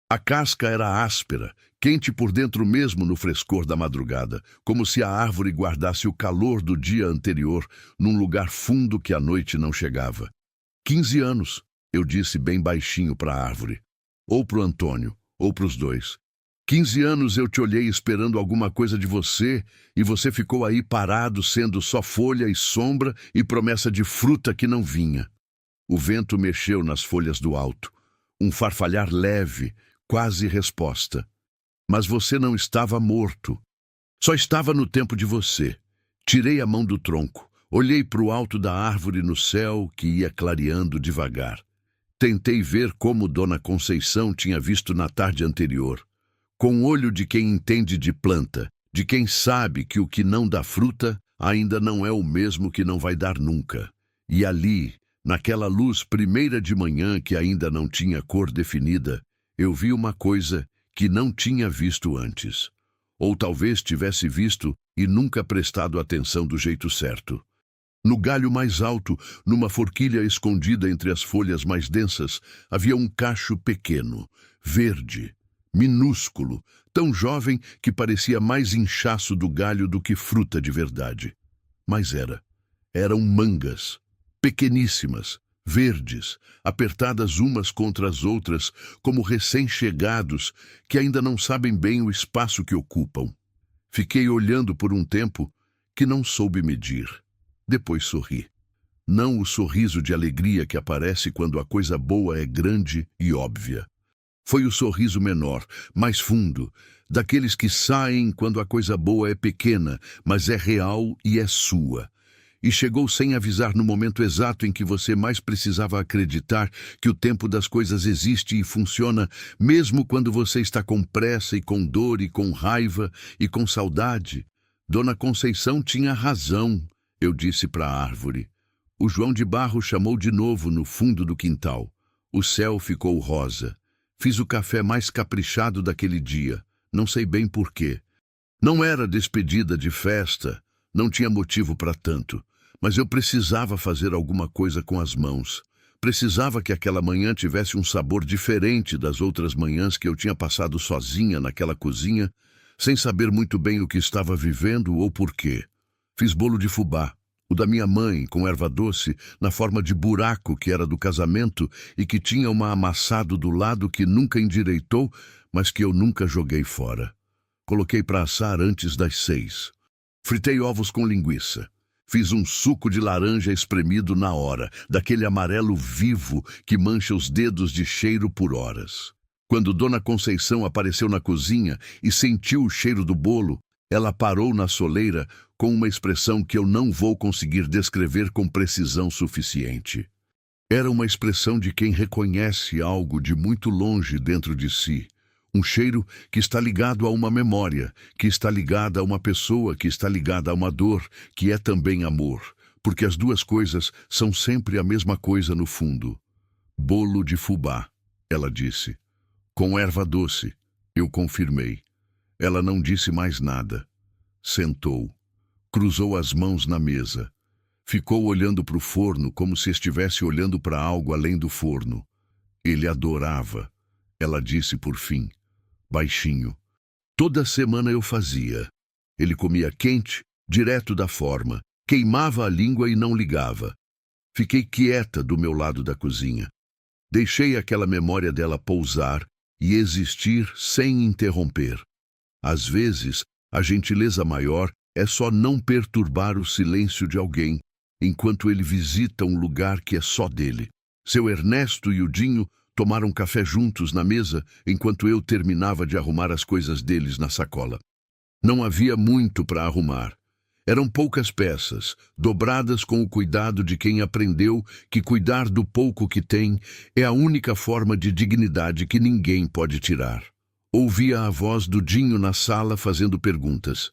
A casca era áspera, quente por dentro mesmo no frescor da madrugada, como se a árvore guardasse o calor do dia anterior num lugar fundo que a noite não chegava. 15 anos, eu disse bem baixinho para a árvore. Ou pro Antônio, ou pros dois. 15 anos eu te olhei esperando alguma coisa de você e você ficou aí parado sendo só folha e sombra e promessa de fruta que não vinha. O vento mexeu nas folhas do alto, um farfalhar leve, quase resposta. Mas você não estava morto. Só estava no tempo de você. Tirei a mão do tronco, olhei para o alto da árvore no céu que ia clareando devagar. Tentei ver como Dona Conceição tinha visto na tarde anterior, com o olho de quem entende de planta, de quem sabe que o que não dá fruta ainda não é o mesmo que não vai dar nunca. E ali, naquela luz primeira de manhã que ainda não tinha cor definida, eu vi uma coisa que não tinha visto antes. Ou talvez tivesse visto e nunca prestado atenção do jeito certo. No galho mais alto, numa forquilha escondida entre as folhas mais densas, havia um cacho pequeno, verde, minúsculo, tão jovem que parecia mais inchaço do galho do que fruta de verdade. Mas eram mangas, pequeníssimas, verdes, apertadas umas contra as outras, como recém-chegados que ainda não sabem bem o espaço que ocupam. Fiquei olhando por um tempo que não soube medir. Depois sorri. Não o sorriso de alegria que aparece quando a coisa boa é grande e óbvia. Foi o sorriso menor, mais fundo, daqueles que saem quando a coisa boa é pequena, mas é real e é sua. E chegou sem avisar no momento exato em que você mais precisava acreditar que o tempo das coisas existe e funciona, mesmo quando você está com pressa e com dor e com raiva e com saudade. Dona Conceição tinha razão, eu disse para a árvore. O João de Barro chamou de novo no fundo do quintal. O céu ficou rosa. Fiz o café mais caprichado daquele dia. Não sei bem por quê. Não era despedida de festa, não tinha motivo para tanto. Mas eu precisava fazer alguma coisa com as mãos. Precisava que aquela manhã tivesse um sabor diferente das outras manhãs que eu tinha passado sozinha naquela cozinha, sem saber muito bem o que estava vivendo ou por quê. Fiz bolo de fubá, o da minha mãe, com erva doce, na forma de buraco que era do casamento e que tinha uma amassado do lado que nunca endireitou, mas que eu nunca joguei fora. Coloquei para assar antes das 6. Fritei ovos com linguiça. Fiz um suco de laranja espremido na hora, daquele amarelo vivo que mancha os dedos de cheiro por horas. Quando Dona Conceição apareceu na cozinha e sentiu o cheiro do bolo, ela parou na soleira com uma expressão que eu não vou conseguir descrever com precisão suficiente. Era uma expressão de quem reconhece algo de muito longe dentro de si. Um cheiro que está ligado a uma memória, que está ligada a uma pessoa, que está ligada a uma dor, que é também amor, porque as duas coisas são sempre a mesma coisa no fundo. Bolo de fubá, ela disse. Com erva doce, eu confirmei. Ela não disse mais nada. Sentou. Cruzou as mãos na mesa. Ficou olhando para o forno como se estivesse olhando para algo além do forno. Ele adorava. Ela disse por fim. Baixinho. Toda semana eu fazia. Ele comia quente, direto da forma, queimava a língua e não ligava. Fiquei quieta do meu lado da cozinha. Deixei aquela memória dela pousar e existir sem interromper. Às vezes, a gentileza maior é só não perturbar o silêncio de alguém, enquanto ele visita um lugar que é só dele. Seu Ernesto e o Dinho tomaram café juntos na mesa enquanto eu terminava de arrumar as coisas deles na sacola. Não havia muito para arrumar. Eram poucas peças, dobradas com o cuidado de quem aprendeu que cuidar do pouco que tem é a única forma de dignidade que ninguém pode tirar. Ouvia a voz do Dinho na sala fazendo perguntas.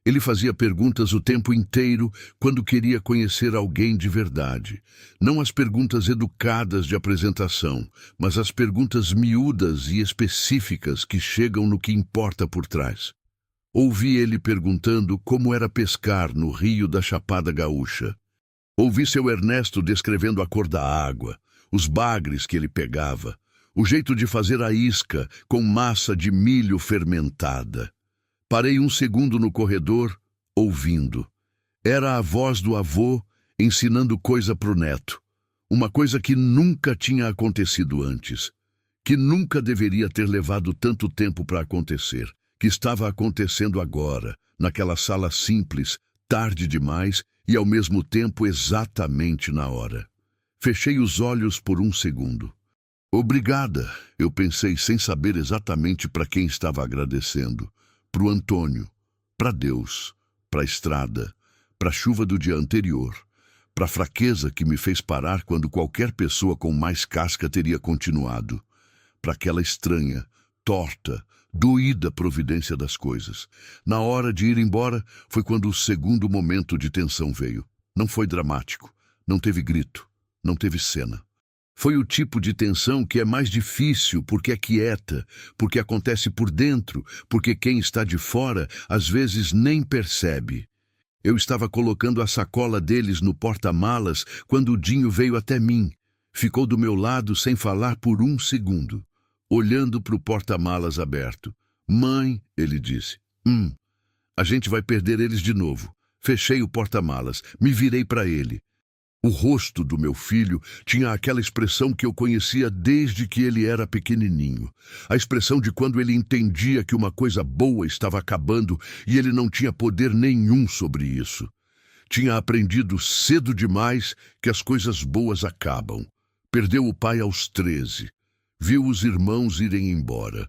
Ele fazia perguntas o tempo inteiro quando queria conhecer alguém de verdade. Não as perguntas educadas de apresentação, mas as perguntas miúdas e específicas que chegam no que importa por trás. Ouvi ele perguntando como era pescar no rio da Chapada Gaúcha. Ouvi seu Ernesto descrevendo a cor da água, os bagres que ele pegava, o jeito de fazer a isca com massa de milho fermentada. Parei um segundo no corredor, ouvindo. Era a voz do avô ensinando coisa pro neto. Uma coisa que nunca tinha acontecido antes. Que nunca deveria ter levado tanto tempo para acontecer. Que estava acontecendo agora, naquela sala simples, tarde demais e ao mesmo tempo exatamente na hora. Fechei os olhos por um segundo. Obrigada, eu pensei sem saber exatamente para quem estava agradecendo. Para o Antônio, para Deus, para a estrada, para a chuva do dia anterior, para a fraqueza que me fez parar quando qualquer pessoa com mais casca teria continuado, para aquela estranha, torta, doída providência das coisas. Na hora de ir embora foi quando o segundo momento de tensão veio. Não foi dramático, não teve grito, não teve cena. Foi o tipo de tensão que é mais difícil porque é quieta, porque acontece por dentro, porque quem está de fora às vezes nem percebe. Eu estava colocando a sacola deles no porta-malas quando o Dinho veio até mim. Ficou do meu lado sem falar por um segundo, olhando para o porta-malas aberto. Mãe, ele disse, a gente vai perder eles de novo. Fechei o porta-malas, me virei para ele. O rosto do meu filho tinha aquela expressão que eu conhecia desde que ele era pequenininho. A expressão de quando ele entendia que uma coisa boa estava acabando e ele não tinha poder nenhum sobre isso. Tinha aprendido cedo demais que as coisas boas acabam. Perdeu o pai aos 13. Viu os irmãos irem embora.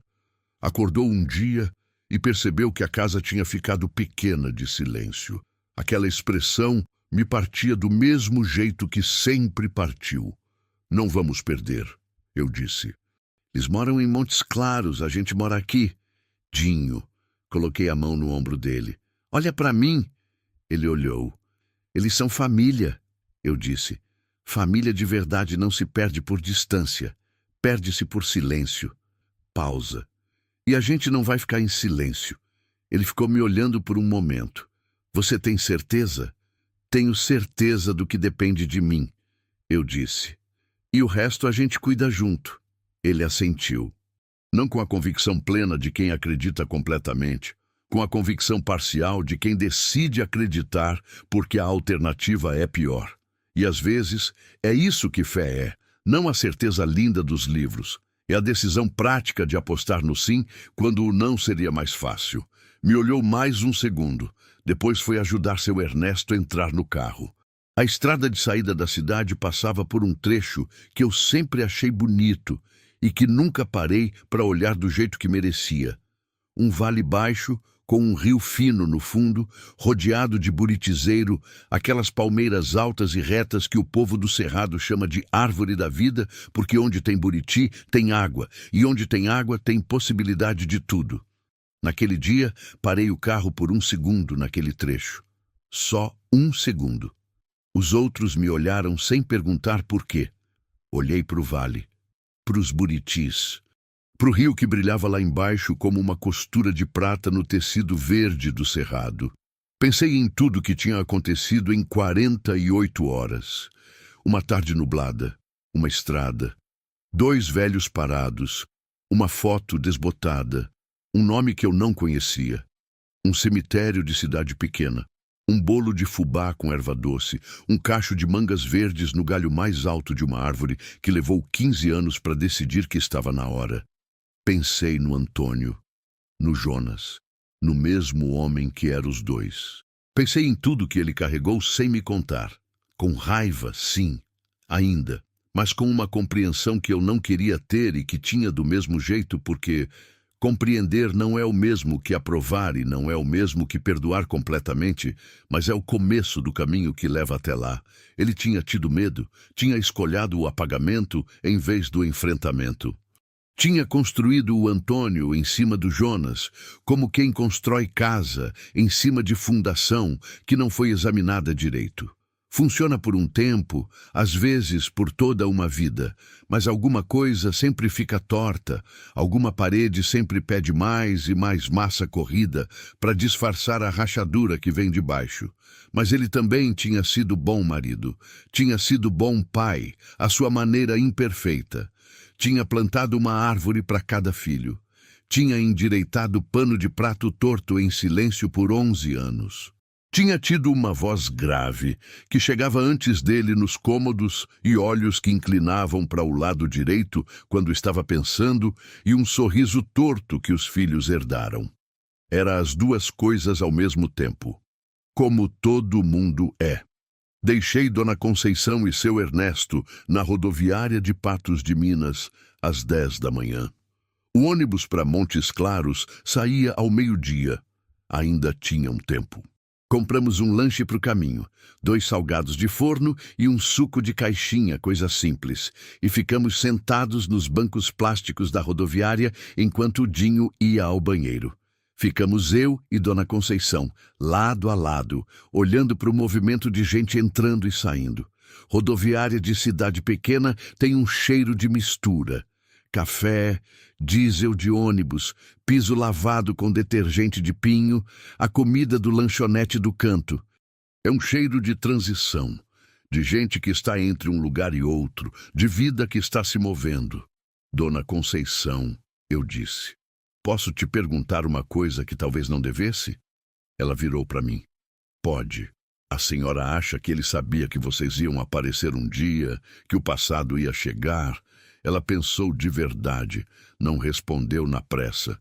Acordou um dia e percebeu que a casa tinha ficado pequena de silêncio. Aquela expressão me partia do mesmo jeito que sempre partiu. Não vamos perder, eu disse. Eles moram em Montes Claros, a gente mora aqui. Dinho. Coloquei a mão no ombro dele. Olha para mim. Ele olhou. Eles são família, eu disse. Família de verdade não se perde por distância. Perde-se por silêncio. Pausa. E a gente não vai ficar em silêncio. Ele ficou me olhando por um momento. Você tem certeza? Tenho certeza do que depende de mim, eu disse. E o resto a gente cuida junto. Ele assentiu. Não com a convicção plena de quem acredita completamente, com a convicção parcial de quem decide acreditar porque a alternativa é pior. E às vezes é isso que fé é, não a certeza linda dos livros. É a decisão prática de apostar no sim quando o não seria mais fácil. Me olhou mais um segundo. Depois foi ajudar seu Ernesto a entrar no carro. A estrada de saída da cidade passava por um trecho que eu sempre achei bonito e que nunca parei para olhar do jeito que merecia. Um vale baixo, com um rio fino no fundo, rodeado de buritizeiro, aquelas palmeiras altas e retas que o povo do Cerrado chama de árvore da vida, porque onde tem buriti, tem água, e onde tem água, tem possibilidade de tudo. Naquele dia, parei o carro por um segundo naquele trecho. Só um segundo. Os outros me olharam sem perguntar por quê. Olhei para o vale, para os buritis, para o rio que brilhava lá embaixo como uma costura de prata no tecido verde do cerrado. Pensei em tudo que tinha acontecido em 48 horas. Uma tarde nublada, uma estrada, 2 velhos parados, uma foto desbotada, um nome que eu não conhecia, um cemitério de cidade pequena, um bolo de fubá com erva doce, um cacho de mangas verdes no galho mais alto de uma árvore que levou 15 anos para decidir que estava na hora. Pensei no Antônio, no Jonas, no mesmo homem que era os dois. Pensei em tudo que ele carregou sem me contar. Com raiva, sim, ainda, mas com uma compreensão que eu não queria ter e que tinha do mesmo jeito porque compreender não é o mesmo que aprovar e não é o mesmo que perdoar completamente, mas é o começo do caminho que leva até lá. Ele tinha tido medo, tinha escolhido o apagamento em vez do enfrentamento. Tinha construído o Antônio em cima do Jonas, como quem constrói casa em cima de fundação que não foi examinada direito. Funciona por um tempo, às vezes por toda uma vida, mas alguma coisa sempre fica torta, alguma parede sempre pede mais e mais massa corrida para disfarçar a rachadura que vem de baixo. Mas ele também tinha sido bom marido, tinha sido bom pai, à sua maneira imperfeita. Tinha plantado uma árvore para cada filho. Tinha endireitado pano de prato torto em silêncio por 11 anos. Tinha tido uma voz grave, que chegava antes dele nos cômodos e olhos que inclinavam para o lado direito quando estava pensando e um sorriso torto que os filhos herdaram. Era as duas coisas ao mesmo tempo. Como todo mundo é. Deixei Dona Conceição e seu Ernesto na rodoviária de Patos de Minas às 10 da manhã. O ônibus para Montes Claros saía ao meio-dia. Ainda tinha um tempo. Compramos um lanche para o caminho, 2 salgados de forno e um suco de caixinha, coisa simples, e ficamos sentados nos bancos plásticos da rodoviária enquanto o Dinho ia ao banheiro. Ficamos eu e Dona Conceição, lado a lado, olhando para o movimento de gente entrando e saindo. Rodoviária de cidade pequena tem um cheiro de mistura. Café, diesel de ônibus, piso lavado com detergente de pinho, a comida do lanchonete do canto. É um cheiro de transição, de gente que está entre um lugar e outro, de vida que está se movendo. Dona Conceição, eu disse, posso te perguntar uma coisa que talvez não devesse? Ela virou para mim. Pode. A senhora acha que ele sabia que vocês iam aparecer um dia, que o passado ia chegar? Ela pensou de verdade, não respondeu na pressa.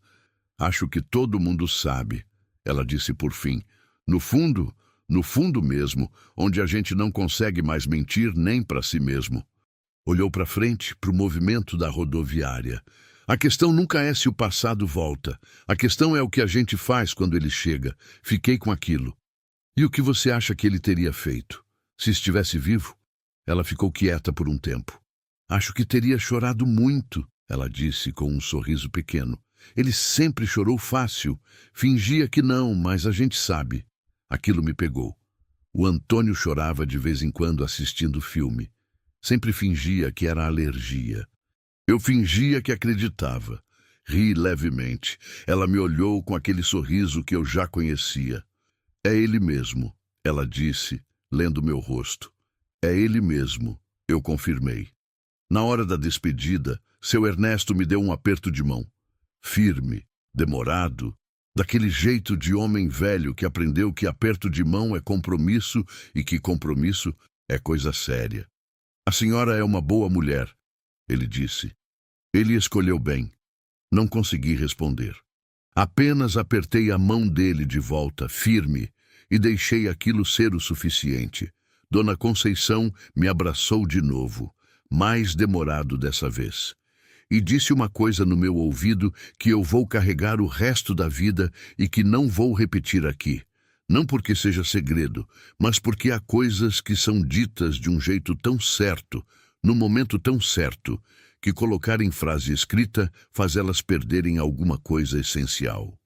Acho que todo mundo sabe, ela disse por fim. No fundo mesmo, onde a gente não consegue mais mentir nem para si mesmo. Olhou para frente, para o movimento da rodoviária. A questão nunca é se o passado volta. A questão é o que a gente faz quando ele chega. Fiquei com aquilo. E o que você acha que ele teria feito? Se estivesse vivo? Ela ficou quieta por um tempo. Acho que teria chorado muito, ela disse com um sorriso pequeno. Ele sempre chorou fácil. Fingia que não, mas a gente sabe. Aquilo me pegou. O Antônio chorava de vez em quando assistindo filme. Sempre fingia que era alergia. Eu fingia que acreditava. Ri levemente. Ela me olhou com aquele sorriso que eu já conhecia. É ele mesmo, ela disse, lendo meu rosto. É ele mesmo, eu confirmei. Na hora da despedida, seu Ernesto me deu um aperto de mão. Firme, demorado, daquele jeito de homem velho que aprendeu que aperto de mão é compromisso e que compromisso é coisa séria. A senhora é uma boa mulher, ele disse. Ele escolheu bem. Não consegui responder. Apenas apertei a mão dele de volta, firme, e deixei aquilo ser o suficiente. Dona Conceição me abraçou de novo, mais demorado dessa vez, e disse uma coisa no meu ouvido que eu vou carregar o resto da vida e que não vou repetir aqui. Não porque seja segredo, mas porque há coisas que são ditas de um jeito tão certo, no momento tão certo, que colocar em frase escrita faz elas perderem alguma coisa essencial.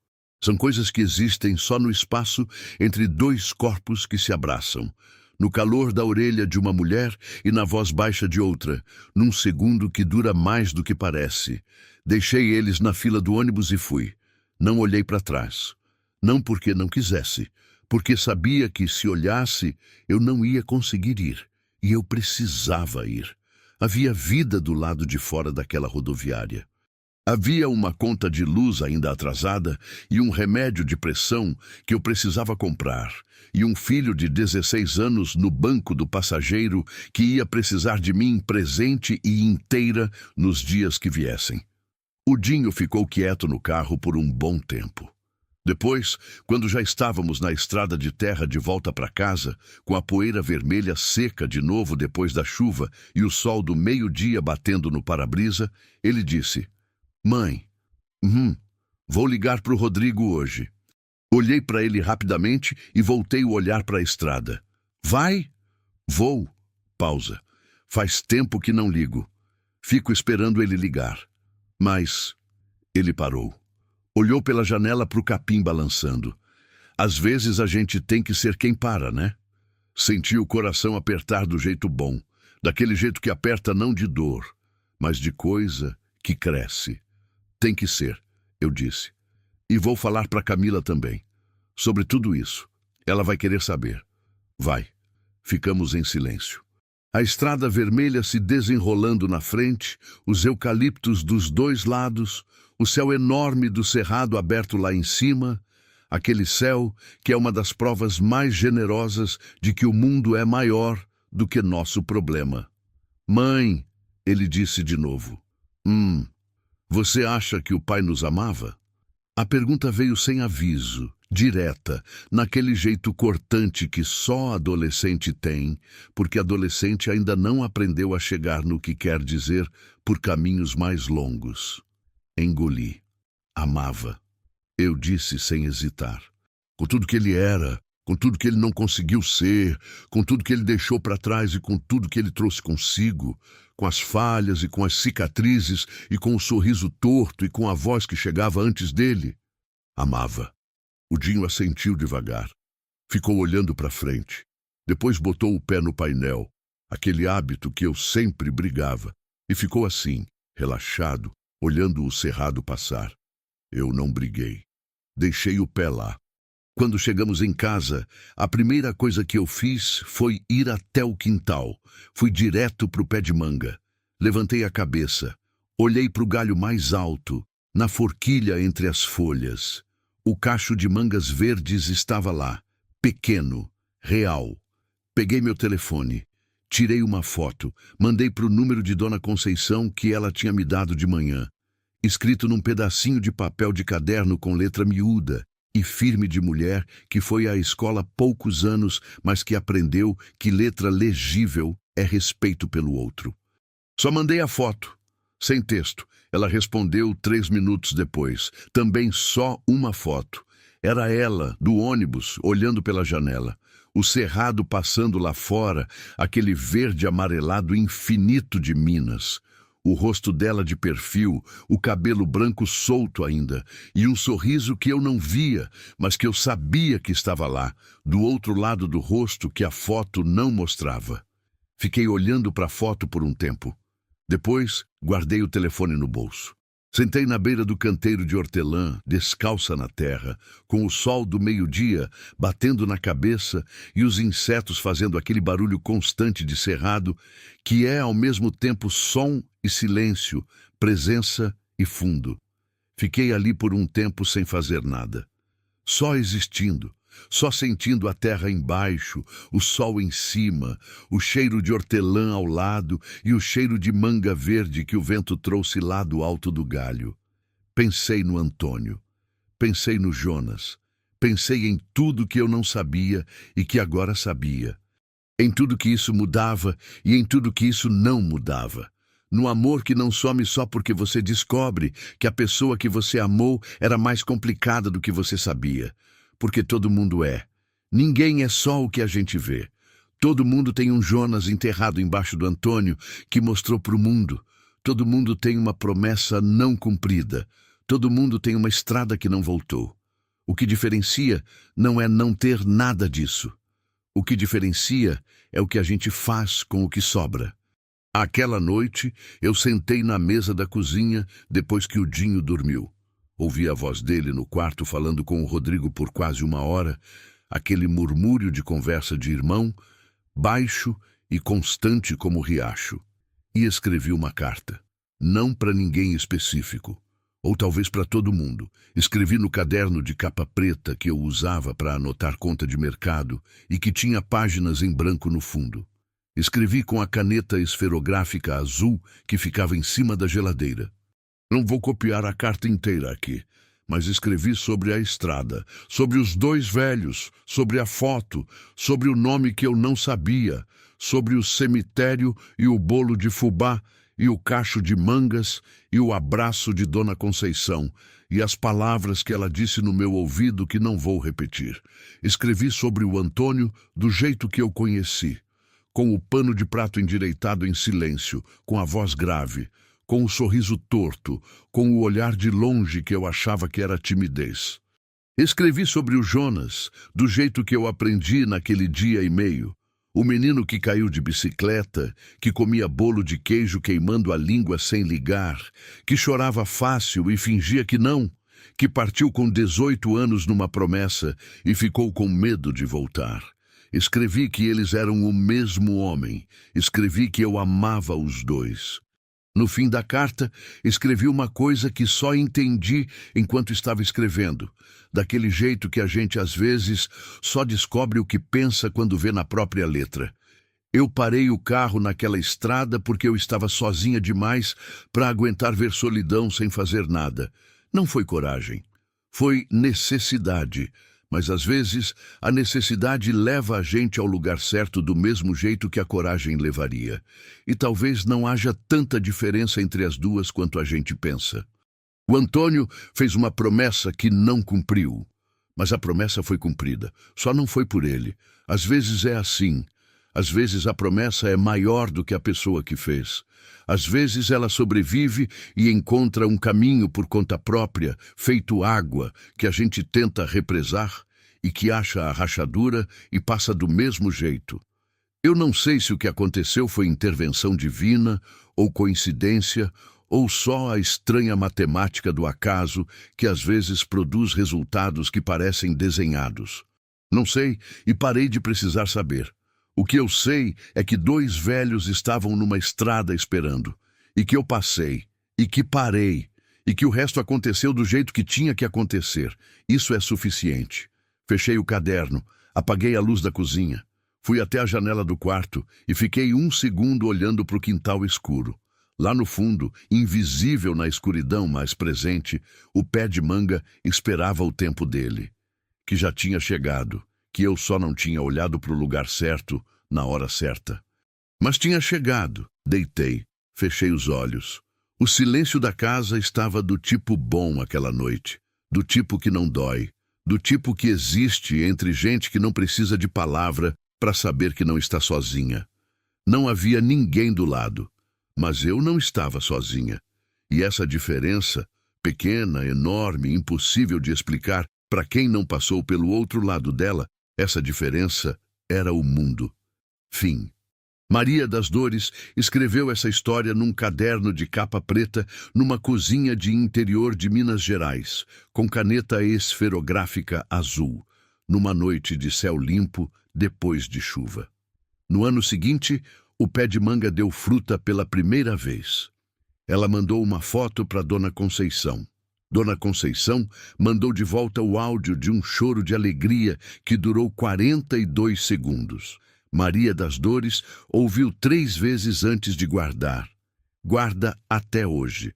São coisas que existem só no espaço entre dois corpos que se abraçam, no calor da orelha de uma mulher e na voz baixa de outra, num segundo que dura mais do que parece. Deixei eles na fila do ônibus e fui. Não olhei para trás. Não porque não quisesse, porque sabia que se olhasse eu não ia conseguir ir, e eu precisava ir. Havia vida do lado de fora daquela rodoviária. Havia uma conta de luz ainda atrasada e um remédio de pressão que eu precisava comprar, e um filho de 16 anos no banco do passageiro que ia precisar de mim presente e inteira nos dias que viessem. O Dinho ficou quieto no carro por um bom tempo. Depois, quando já estávamos na estrada de terra de volta para casa, com a poeira vermelha seca de novo depois da chuva e o sol do meio-dia batendo no para-brisa, ele disse: Mãe, vou ligar para o Rodrigo hoje. Olhei para ele rapidamente e voltei o olhar para a estrada. Vai? Vou. Pausa. Faz tempo que não ligo. Fico esperando ele ligar. Mas ele parou. Olhou pela janela para o capim balançando. Às vezes a gente tem que ser quem para, né? Senti o coração apertar do jeito bom, daquele jeito que aperta não de dor, mas de coisa que cresce. Tem que ser, eu disse. E vou falar para Camila também. Sobre tudo isso. Ela vai querer saber. Vai. Ficamos em silêncio. A estrada vermelha se desenrolando na frente, os eucaliptos dos dois lados, o céu enorme do cerrado aberto lá em cima, aquele céu que é uma das provas mais generosas de que o mundo é maior do que nosso problema. Mãe, ele disse de novo. Você acha que o pai nos amava? A pergunta veio sem aviso, direta, naquele jeito cortante que só adolescente tem, porque adolescente ainda não aprendeu a chegar no que quer dizer por caminhos mais longos. Engoli. Amava. Eu disse sem hesitar. Com tudo que ele era, com tudo que ele não conseguiu ser, com tudo que ele deixou para trás e com tudo que ele trouxe consigo, com as falhas e com as cicatrizes e com o sorriso torto e com a voz que chegava antes dele. Amava. O Dinho assentiu devagar. Ficou olhando para frente. Depois botou o pé no painel, aquele hábito que eu sempre brigava, e ficou assim, relaxado, olhando o cerrado passar. Eu não briguei. Deixei o pé lá. Quando chegamos em casa, a primeira coisa que eu fiz foi ir até o quintal. Fui direto para o pé de manga. Levantei a cabeça. Olhei para o galho mais alto, na forquilha entre as folhas. O cacho de mangas verdes estava lá, pequeno, real. Peguei meu telefone, tirei uma foto, mandei para o número de Dona Conceição que ela tinha me dado de manhã, escrito num pedacinho de papel de caderno com letra miúda e firme de mulher que foi à escola há poucos anos, mas que aprendeu que letra legível é respeito pelo outro. Só mandei a foto, sem texto. Ela respondeu 3 minutos depois, também só uma foto. Era ela, do ônibus, olhando pela janela. O cerrado passando lá fora, aquele verde amarelado infinito de Minas. O rosto dela de perfil, o cabelo branco solto ainda, e um sorriso que eu não via, mas que eu sabia que estava lá, do outro lado do rosto que a foto não mostrava. Fiquei olhando para a foto por um tempo. Depois, guardei o telefone no bolso. Sentei na beira do canteiro de hortelã, descalça na terra, com o sol do meio-dia batendo na cabeça e os insetos fazendo aquele barulho constante de cerrado, que é ao mesmo tempo som e silêncio, presença e fundo. Fiquei ali por um tempo sem fazer nada, só existindo. Só sentindo a terra embaixo, o sol em cima, o cheiro de hortelã ao lado e o cheiro de manga verde que o vento trouxe lá do alto do galho. Pensei no Antônio, pensei no Jonas, pensei em tudo que eu não sabia e que agora sabia. Em tudo que isso mudava e em tudo que isso não mudava. No amor que não some só porque você descobre que a pessoa que você amou era mais complicada do que você sabia. Porque todo mundo é. Ninguém é só o que a gente vê. Todo mundo tem um Jonas enterrado embaixo do Antônio que mostrou para o mundo. Todo mundo tem uma promessa não cumprida. Todo mundo tem uma estrada que não voltou. O que diferencia não é não ter nada disso. O que diferencia é o que a gente faz com o que sobra. Aquela noite, eu sentei na mesa da cozinha depois que o Dinho dormiu. Ouvi a voz dele no quarto falando com o Rodrigo por quase 1 hora, aquele murmúrio de conversa de irmão, baixo e constante como o riacho. E escrevi uma carta. Não para ninguém específico, ou talvez para todo mundo. Escrevi no caderno de capa preta que eu usava para anotar conta de mercado e que tinha páginas em branco no fundo. Escrevi com a caneta esferográfica azul que ficava em cima da geladeira. Não vou copiar a carta inteira aqui, mas escrevi sobre a estrada, sobre os 2 velhos, sobre a foto, sobre o nome que eu não sabia, sobre o cemitério e o bolo de fubá, e o cacho de mangas, e o abraço de Dona Conceição, e as palavras que ela disse no meu ouvido que não vou repetir. Escrevi sobre o Antônio do jeito que eu conheci, com o pano de prato endireitado em silêncio, com a voz grave, com o sorriso torto, com o olhar de longe que eu achava que era timidez. Escrevi sobre o Jonas, do jeito que eu aprendi naquele dia e meio. O menino que caiu de bicicleta, que comia bolo de queijo queimando a língua sem ligar, que chorava fácil e fingia que não, que partiu com 18 anos numa promessa e ficou com medo de voltar. Escrevi que eles eram o mesmo homem. Escrevi que eu amava os 2. No fim da carta, escrevi uma coisa que só entendi enquanto estava escrevendo, daquele jeito que a gente às vezes só descobre o que pensa quando vê na própria letra. Eu parei o carro naquela estrada porque eu estava sozinha demais para aguentar ver solidão sem fazer nada. Não foi coragem, foi necessidade. Mas às vezes a necessidade leva a gente ao lugar certo do mesmo jeito que a coragem levaria. E talvez não haja tanta diferença entre as duas quanto a gente pensa. O Antônio fez uma promessa que não cumpriu. Mas a promessa foi cumprida. Só não foi por ele. Às vezes é assim. Às vezes a promessa é maior do que a pessoa que fez. Às vezes ela sobrevive e encontra um caminho por conta própria, feito água, que a gente tenta represar e que acha a rachadura e passa do mesmo jeito. Eu não sei se o que aconteceu foi intervenção divina, ou coincidência, ou só a estranha matemática do acaso que às vezes produz resultados que parecem desenhados. Não sei e parei de precisar saber. O que eu sei é que 2 velhos estavam numa estrada esperando, e que eu passei, e que parei, e que o resto aconteceu do jeito que tinha que acontecer. Isso é suficiente. Fechei o caderno, Apaguei a luz da cozinha. Fui até a janela do quarto e fiquei 1 segundo olhando para o quintal escuro. Lá no fundo, invisível na escuridão, mas presente, o pé de manga esperava o tempo dele, que já tinha chegado, que eu só não tinha olhado para o lugar certo, na hora certa. Mas tinha chegado. Deitei, fechei os olhos. O silêncio da casa estava do tipo bom aquela noite, do tipo que não dói, do tipo que existe entre gente que não precisa de palavra para saber que não está sozinha. Não havia ninguém do lado, mas eu não estava sozinha. E essa diferença, pequena, enorme, impossível de explicar para quem não passou pelo outro lado dela, essa diferença era o mundo. Fim. Maria das Dores escreveu essa história num caderno de capa preta numa cozinha de interior de Minas Gerais, com caneta esferográfica azul, numa noite de céu limpo depois de chuva. No ano seguinte, o pé de manga deu fruta pela primeira vez. Ela mandou uma foto para Dona Conceição. Dona Conceição mandou de volta o áudio de um choro de alegria que durou 42 segundos. Maria das Dores ouviu 3 vezes antes de guardar. Guarda até hoje.